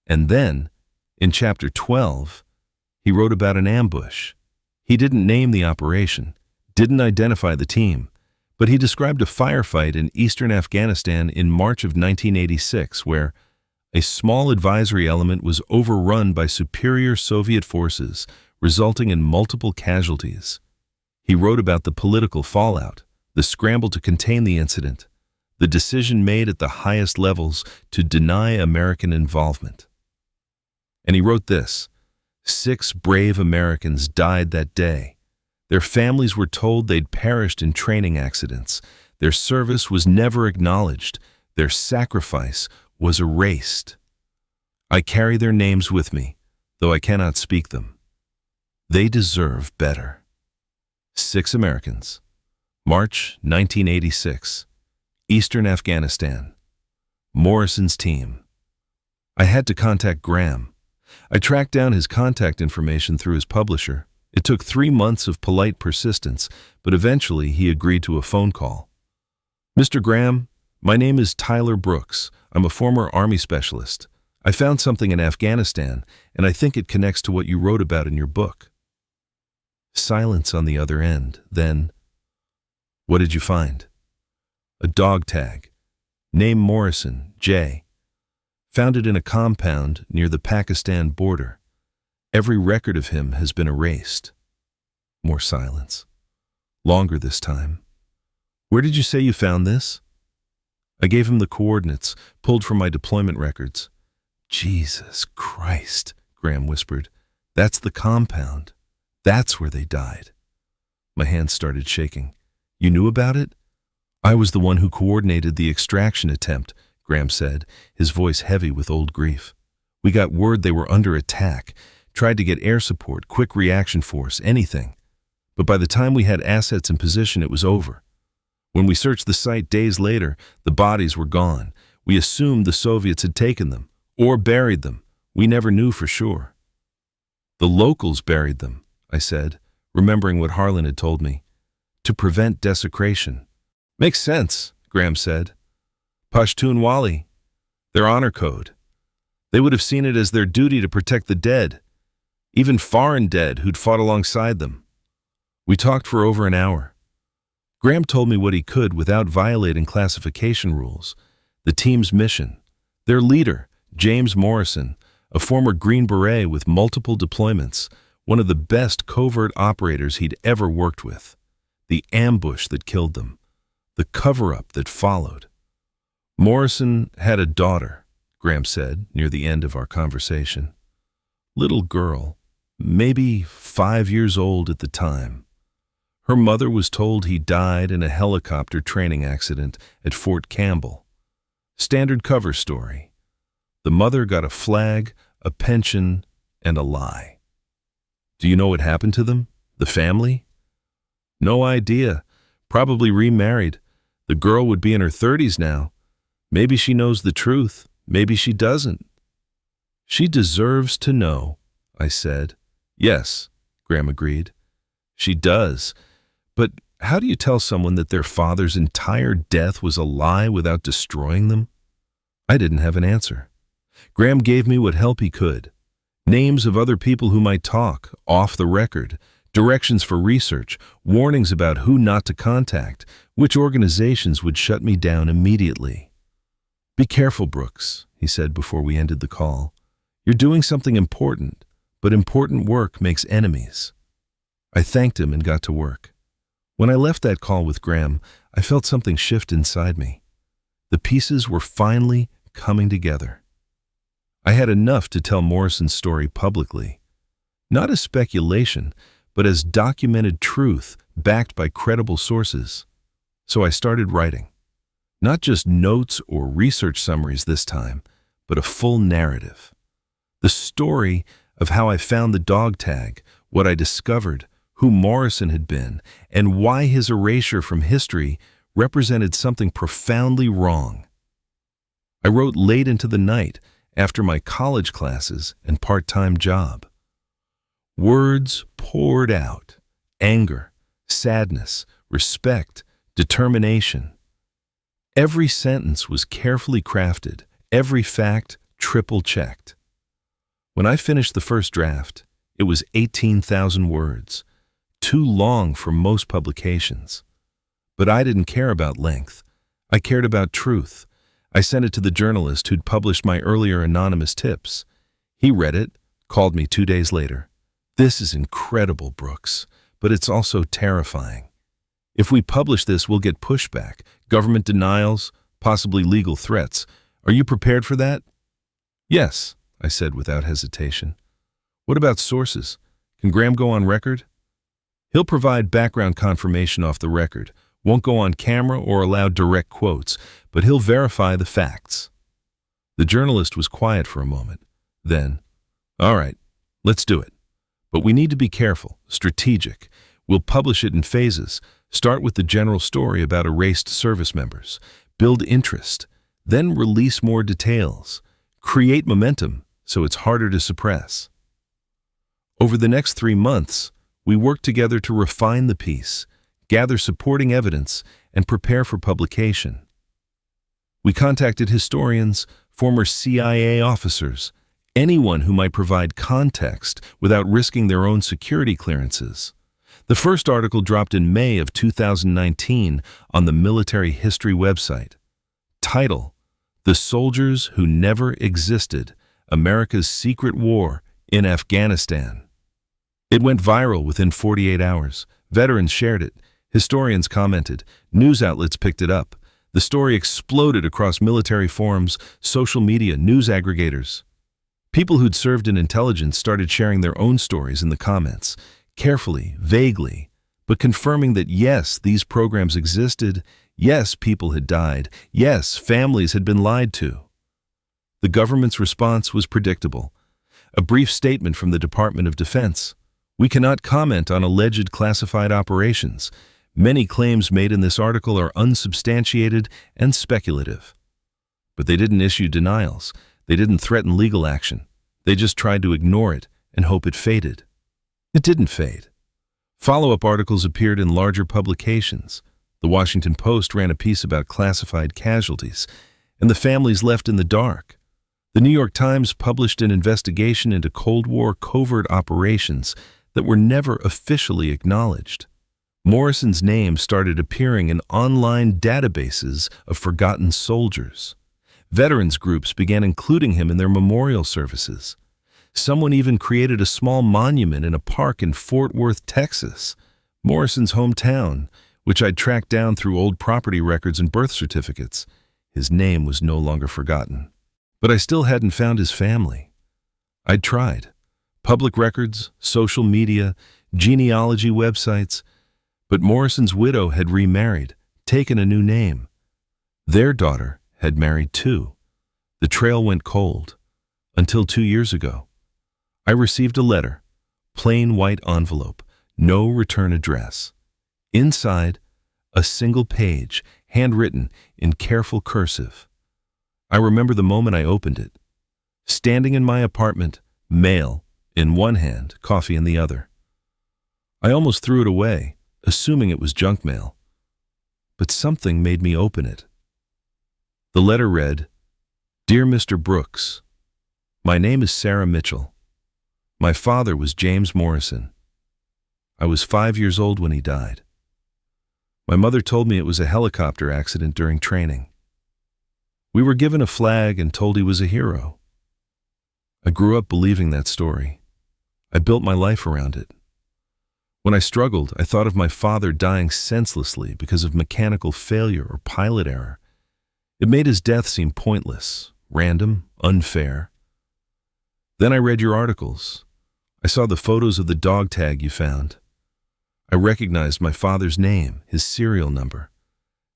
And then, in Chapter 12, he wrote about an ambush. He didn't name the operation, didn't identify the team, but he described a firefight in eastern Afghanistan in March of 1986 where a small advisory element was overrun by superior Soviet forces, resulting in multiple casualties. He wrote about the political fallout, the scramble to contain the incident, the decision made at the highest levels to deny American involvement. And he wrote this: 6 brave Americans died that day. Their families were told they'd perished in training accidents. Their service was never acknowledged. Their sacrifice was erased. I carry their names with me, though I cannot speak them. They deserve better. 6 Americans. March 1986. Eastern Afghanistan. Morrison's team. I had to contact Graham. I tracked down his contact information through his publisher. It took 3 months of polite persistence, but eventually he agreed to a phone call. Mr. Graham, my name is Tyler Brooks. I'm a former Army specialist. I found something in Afghanistan, and I think it connects to what you wrote about in your book. Silence on the other end. Then, what did you find? A dog tag. Name Morrison, J. Found it in a compound near the Pakistan border. Every record of him has been erased. More silence. Longer this time. Where did you say you found this? I gave him the coordinates, pulled from my deployment records. Jesus Christ, Graham whispered. That's the compound. That's where they died. My hands started shaking. You knew about it? I was the one who coordinated the extraction attempt, Graham said, his voice heavy with old grief. We got word they were under attack, tried to get air support, quick reaction force, anything. But by the time we had assets in position, it was over. When we searched the site days later, the bodies were gone. We assumed the Soviets had taken them, or buried them. We never knew for sure. The locals buried them, I said, remembering what Harlan had told me, to prevent desecration. Makes sense, Graham said. Pashtunwali, their honor code. They would have seen it as their duty to protect the dead, even foreign dead who'd fought alongside them. We talked for over an hour. Graham told me what he could without violating classification rules. The team's mission, their leader, James Morrison, a former Green Beret with multiple deployments, one of the best covert operators he'd ever worked with. The ambush that killed them. The cover-up that followed. Morrison had a daughter, Graham said near the end of our conversation. Little girl, maybe 5 years old at the time. Her mother was told he died in a helicopter training accident at Fort Campbell. Standard cover story. The mother got a flag, a pension, and a lie. Do you know what happened to them? The family? No idea. Probably remarried. The girl would be in her 30s now. Maybe she knows the truth. Maybe she doesn't. She deserves to know, I said. Yes, Graham agreed. She does. But how do you tell someone that their father's entire death was a lie without destroying them? I didn't have an answer. Graham gave me what help he could. Names of other people who might talk, off the record, directions for research, warnings about who not to contact, which organizations would shut me down immediately. Be careful, Brooks, he said before we ended the call. You're doing something important, but important work makes enemies. I thanked him and got to work. When I left that call with Graham, I felt something shift inside me. The pieces were finally coming together. I had enough to tell Morrison's story publicly. Not as speculation, but as documented truth backed by credible sources. So I started writing. Not just notes or research summaries this time, but a full narrative. The story of how I found the dog tag, what I discovered, who Morrison had been, and why his erasure from history represented something profoundly wrong. I wrote late into the night after my college classes and part-time job. Words poured out. Anger, sadness, respect, determination. Every sentence was carefully crafted, every fact triple-checked. When I finished the first draft, it was 18,000 words, too long for most publications. But I didn't care about length. I cared about truth. I sent it to the journalist who'd published my earlier anonymous tips. He read it, called me 2 days later. "This is incredible, Brooks, but it's also terrifying. If we publish this, we'll get pushback, government denials, possibly legal threats. Are you prepared for that?" "Yes," I said without hesitation. "What about sources? Can Graham go on record?" "He'll provide background confirmation off the record, won't go on camera or allow direct quotes, but he'll verify the facts." The journalist was quiet for a moment. Then, "All right, let's do it. But we need to be careful, strategic. We'll publish it in phases. Start with the general story about erased service members. Build interest. Then release more details. Create momentum so it's harder to suppress." Over the next 3 months, we worked together to refine the piece, gather supporting evidence, and prepare for publication. We contacted historians, former CIA officers, anyone who might provide context without risking their own security clearances. The first article dropped in May of 2019 on the Military History website. Title: "The Soldiers Who Never Existed, America's Secret War in Afghanistan." It went viral within 48 hours. Veterans shared it. Historians commented. News outlets picked it up. The story exploded across military forums, social media, news aggregators. People who'd served in intelligence started sharing their own stories in the comments, carefully, vaguely, but confirming that yes, these programs existed, yes, people had died, yes, families had been lied to. The government's response was predictable. A brief statement from the Department of Defense. "We cannot comment on alleged classified operations. Many claims made in this article are unsubstantiated and speculative." But they didn't issue denials. They didn't threaten legal action. They just tried to ignore it and hope it faded. It didn't fade. Follow-up articles appeared in larger publications. The Washington Post ran a piece about classified casualties, and the families left in the dark. The New York Times published an investigation into Cold War covert operations that were never officially acknowledged. Morrison's name started appearing in online databases of forgotten soldiers. Veterans groups began including him in their memorial services. Someone even created a small monument in a park in Fort Worth, Texas, Morrison's hometown, which I'd tracked down through old property records and birth certificates. His name was no longer forgotten. But I still hadn't found his family. I'd tried. Public records, social media, genealogy websites. But Morrison's widow had remarried, taken a new name. Their daughter had married too. The trail went cold. Until 2 years ago. I received a letter, plain white envelope, no return address. Inside, a single page, handwritten in careful cursive. I remember the moment I opened it. Standing in my apartment, mail in one hand, coffee in the other. I almost threw it away, assuming it was junk mail. But something made me open it. The letter read, "Dear Mr. Brooks, my name is Sarah Mitchell. My father was James Morrison. I was 5 years old when he died. My mother told me it was a helicopter accident during training. We were given a flag and told he was a hero. I grew up believing that story. I built my life around it. When I struggled, I thought of my father dying senselessly because of mechanical failure or pilot error. It made his death seem pointless, random, unfair. Then I read your articles. I saw the photos of the dog tag you found. I recognized my father's name, his serial number,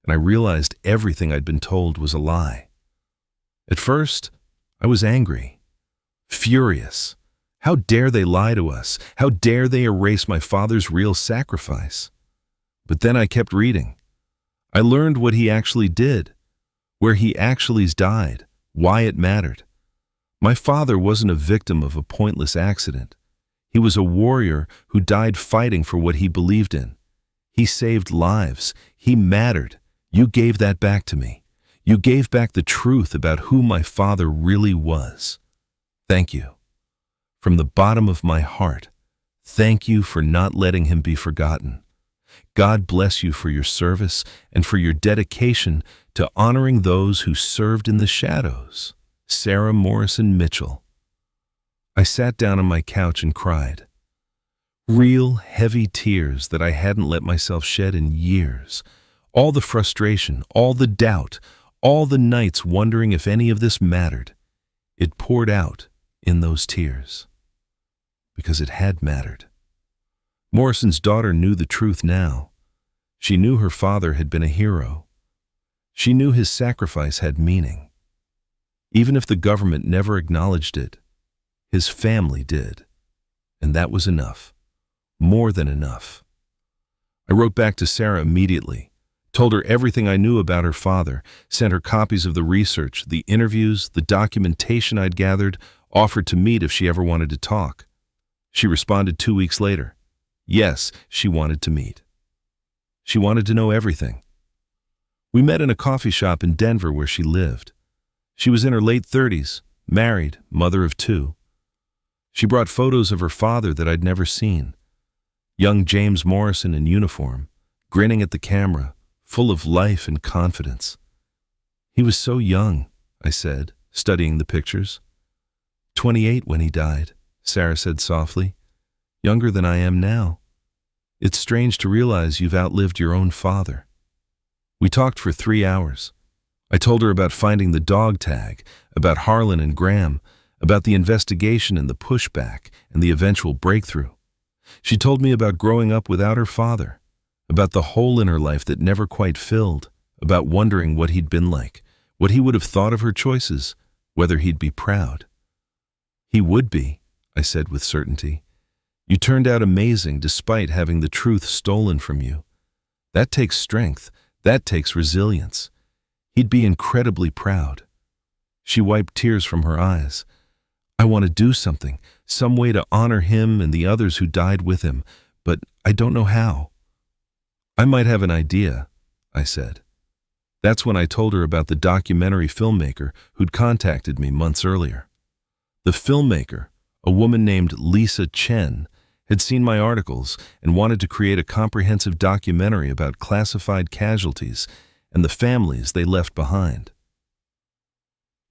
and I realized everything I'd been told was a lie. At first, I was angry, furious. How dare they lie to us? How dare they erase my father's real sacrifice? But then I kept reading. I learned what he actually did, where he actually died, why it mattered. My father wasn't a victim of a pointless accident. He was a warrior who died fighting for what he believed in. He saved lives. He mattered. You gave that back to me. You gave back the truth about who my father really was. Thank you. From the bottom of my heart, thank you for not letting him be forgotten. God bless you for your service and for your dedication to honoring those who served in the shadows. Sarah Morrison Mitchell. I sat down on my couch and cried. Real, heavy tears that I hadn't let myself shed in years. All the frustration, all the doubt, all the nights wondering if any of this mattered. It poured out in those tears. Because it had mattered. Morrison's daughter knew the truth now. She knew her father had been a hero. She knew his sacrifice had meaning. Even if the government never acknowledged it, his family did. And that was enough. More than enough. I wrote back to Sarah immediately, told her everything I knew about her father, sent her copies of the research, the interviews, the documentation I'd gathered, offered to meet if she ever wanted to talk. She responded 2 weeks later. Yes, she wanted to meet. She wanted to know everything. We met in a coffee shop in Denver where she lived. She was in her late 30s, married, mother of 2. She brought photos of her father that I'd never seen. Young James Morrison in uniform, grinning at the camera, full of life and confidence. He was so young, I said, studying the pictures. 28 when he died, Sarah said softly. Younger than I am now. It's strange to realize you've outlived your own father. We talked for 3 hours. I told her about finding the dog tag, about Harlan and Graham, about the investigation and the pushback and the eventual breakthrough. She told me about growing up without her father, about the hole in her life that never quite filled, about wondering what he'd been like, what he would have thought of her choices, whether he'd be proud. He would be, I said with certainty. You turned out amazing despite having the truth stolen from you. That takes strength. That takes resilience. He'd be incredibly proud. She wiped tears from her eyes. I want to do something, some way to honor him and the others who died with him, but I don't know how. I might have an idea, I said. That's when I told her about the documentary filmmaker who'd contacted me months earlier. The filmmaker, a woman named Lisa Chen, had seen my articles and wanted to create a comprehensive documentary about classified casualties and the families they left behind.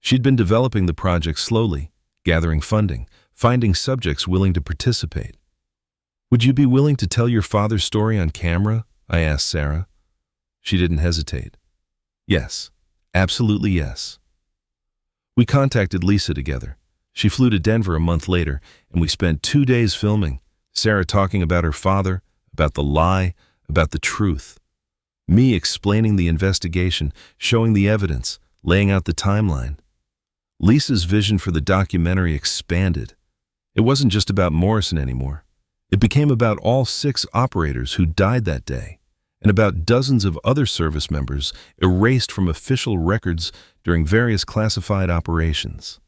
She'd been developing the project slowly, gathering funding, finding subjects willing to participate. Would you be willing to tell your father's story on camera? I asked Sarah. She didn't hesitate. Yes, absolutely yes. We contacted Lisa together. She flew to Denver a month later, and we spent 2 days filming, Sarah talking about her father, about the lie, about the truth. Me explaining the investigation, showing the evidence, laying out the timeline. Lisa's vision for the documentary expanded. It wasn't just about Morrison anymore. It became about all 6 operators who died that day, and about dozens of other service members erased from official records during various classified operations.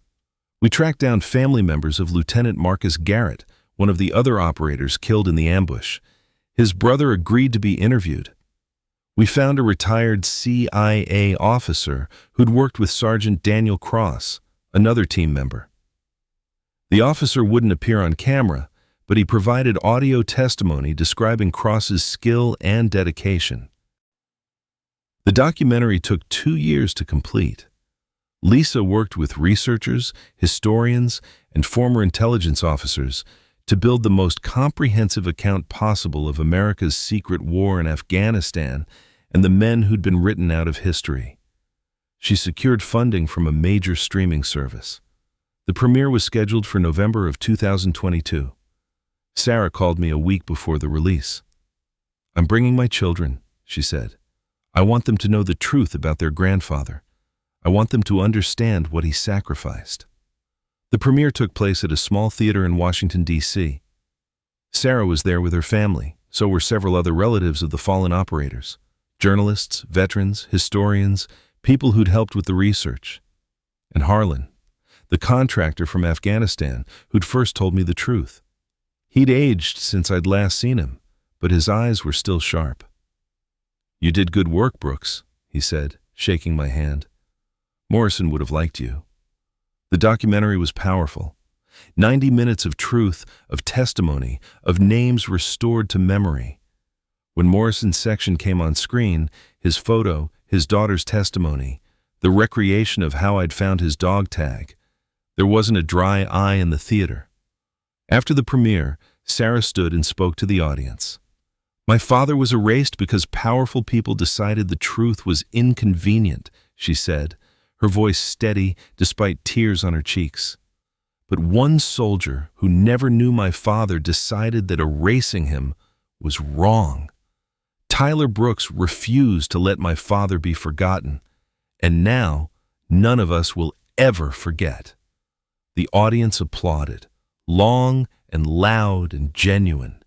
We tracked down family members of Lieutenant Marcus Garrett, one of the other operators killed in the ambush. His brother agreed to be interviewed. We found a retired CIA officer who'd worked with Sergeant Daniel Cross, another team member. The officer wouldn't appear on camera, but he provided audio testimony describing Cross's skill and dedication. The documentary took 2 years to complete. Lisa worked with researchers, historians, and former intelligence officers to build the most comprehensive account possible of America's secret war in Afghanistan and the men who'd been written out of history. She secured funding from a major streaming service. The premiere was scheduled for November of 2022. Sarah called me a week before the release. I'm bringing my children, she said. I want them to know the truth about their grandfather. I want them to understand what he sacrificed. The premiere took place at a small theater in Washington, D.C. Sarah was there with her family, so were several other relatives of the fallen operators, journalists, veterans, historians, people who'd helped with the research. And Harlan, the contractor from Afghanistan who'd first told me the truth. He'd aged since I'd last seen him, but his eyes were still sharp. You did good work, Brooks, he said, shaking my hand. Morrison would have liked you. The documentary was powerful. 90 minutes of truth, of testimony, of names restored to memory. When Morrison's section came on screen, his photo, his daughter's testimony, the recreation of how I'd found his dog tag, there wasn't a dry eye in the theater. After the premiere, Sarah stood and spoke to the audience. "My father was erased because powerful people decided the truth was inconvenient," she said, her voice steady despite tears on her cheeks. "But one soldier who never knew my father decided that erasing him was wrong. Tyler Brooks refused to let my father be forgotten, and now none of us will ever forget." The audience applauded, long and loud and genuine.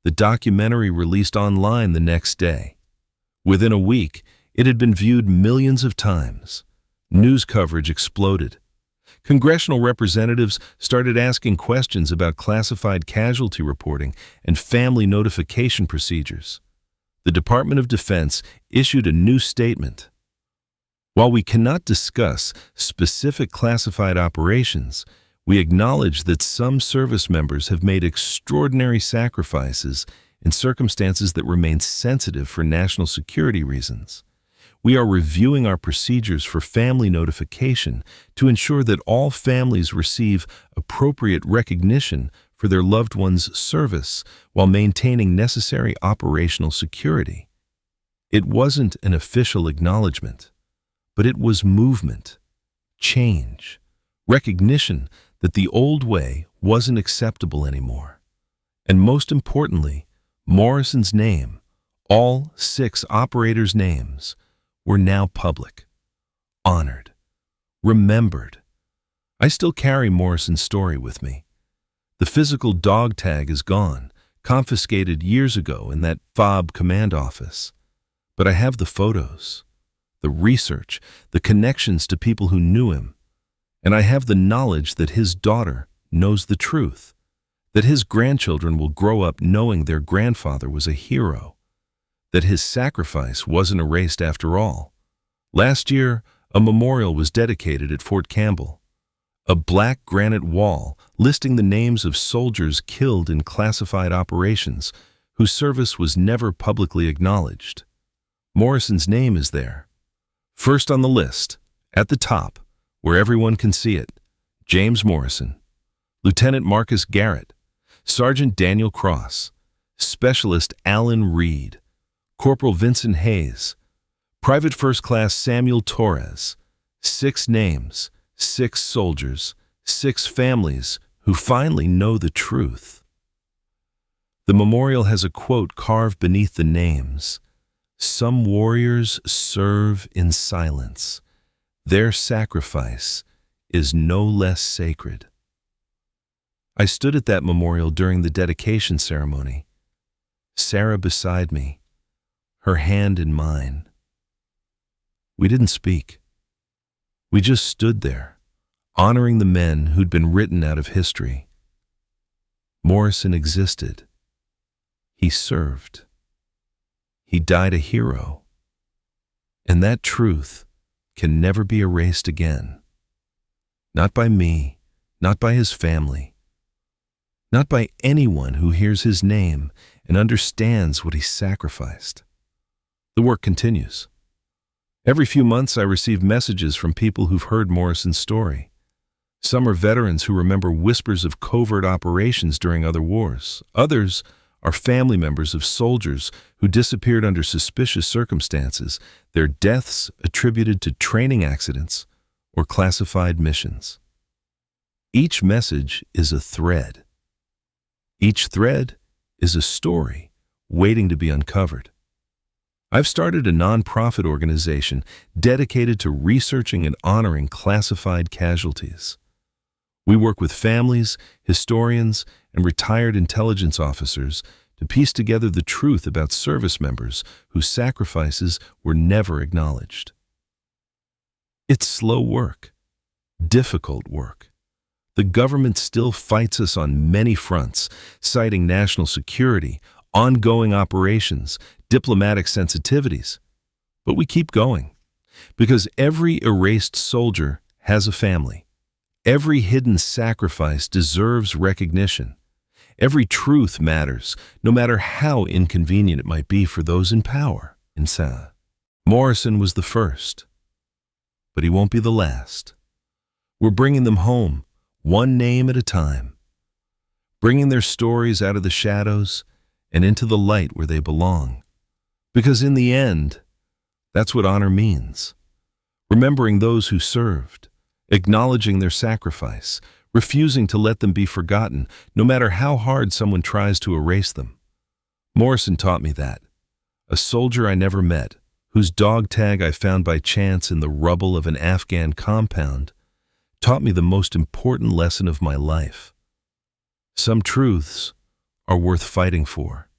The documentary released online the next day. Within a week, it had been viewed millions of times. News coverage exploded. Congressional representatives started asking questions about classified casualty reporting and family notification procedures. The Department of Defense issued a new statement. "While we cannot discuss specific classified operations, we acknowledge that some service members have made extraordinary sacrifices in circumstances that remain sensitive for national security reasons. We are reviewing our procedures for family notification to ensure that all families receive appropriate recognition for their loved one's service while maintaining necessary operational security." It wasn't an official acknowledgement, but it was movement, change, recognition that the old way wasn't acceptable anymore. And most importantly, Morrison's name, all 6 operators' names, were now public, honored, remembered. I still carry Morrison's story with me. The physical dog tag is gone, confiscated years ago in that FOB command office. But I have the photos, the research, the connections to people who knew him, and I have the knowledge that his daughter knows the truth, that his grandchildren will grow up knowing their grandfather was a hero, that his sacrifice wasn't erased after all. Last year, a memorial was dedicated at Fort Campbell, a black granite wall listing the names of soldiers killed in classified operations whose service was never publicly acknowledged. Morrison's name is there. First on the list, at the top, where everyone can see it, James Morrison, Lieutenant Marcus Garrett, Sergeant Daniel Cross, Specialist Alan Reed, Corporal Vincent Hayes, Private First Class Samuel Torres. 6 names, 6 soldiers, 6 families who finally know the truth. The memorial has a quote carved beneath the names. "Some warriors serve in silence. Their sacrifice is no less sacred." I stood at that memorial during the dedication ceremony. Sarah beside me, her hand in mine. We didn't speak. We just stood there, honoring the men who'd been written out of history. Morrison existed. He served. He died a hero. And that truth can never be erased again. Not by me, not by his family, not by anyone who hears his name and understands what he sacrificed. The work continues. Every few months I receive messages from people who've heard Morrison's story. Some are veterans who remember whispers of covert operations during other wars. Others are family members of soldiers who disappeared under suspicious circumstances, their deaths attributed to training accidents or classified missions. Each message is a thread. Each thread is a story waiting to be uncovered. I've started a nonprofit organization dedicated to researching and honoring classified casualties. We work with families, historians, and retired intelligence officers to piece together the truth about service members whose sacrifices were never acknowledged. It's slow work, difficult work. The government still fights us on many fronts, citing national security, ongoing operations, diplomatic sensitivities. But we keep going, because every erased soldier has a family. Every hidden sacrifice deserves recognition. Every truth matters, no matter how inconvenient it might be for those in power. Morrison was the first, but he won't be the last. We're bringing them home, one name at a time, bringing their stories out of the shadows and into the light where they belong. Because in the end, that's what honor means. Remembering those who served, acknowledging their sacrifice, refusing to let them be forgotten, no matter how hard someone tries to erase them. Morrison taught me that. A soldier I never met, whose dog tag I found by chance in the rubble of an Afghan compound, taught me the most important lesson of my life. Some truths are worth fighting for,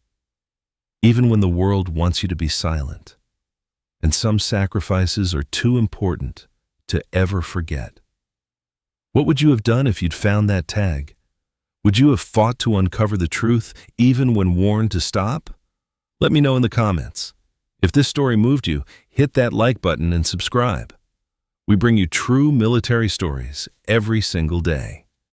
even when the world wants you to be silent. And some sacrifices are too important to ever forget. What would you have done if you'd found that tag? Would you have fought to uncover the truth, even when warned to stop? Let me know in the comments. If this story moved you, hit that like button and subscribe. We bring you true military stories every single day.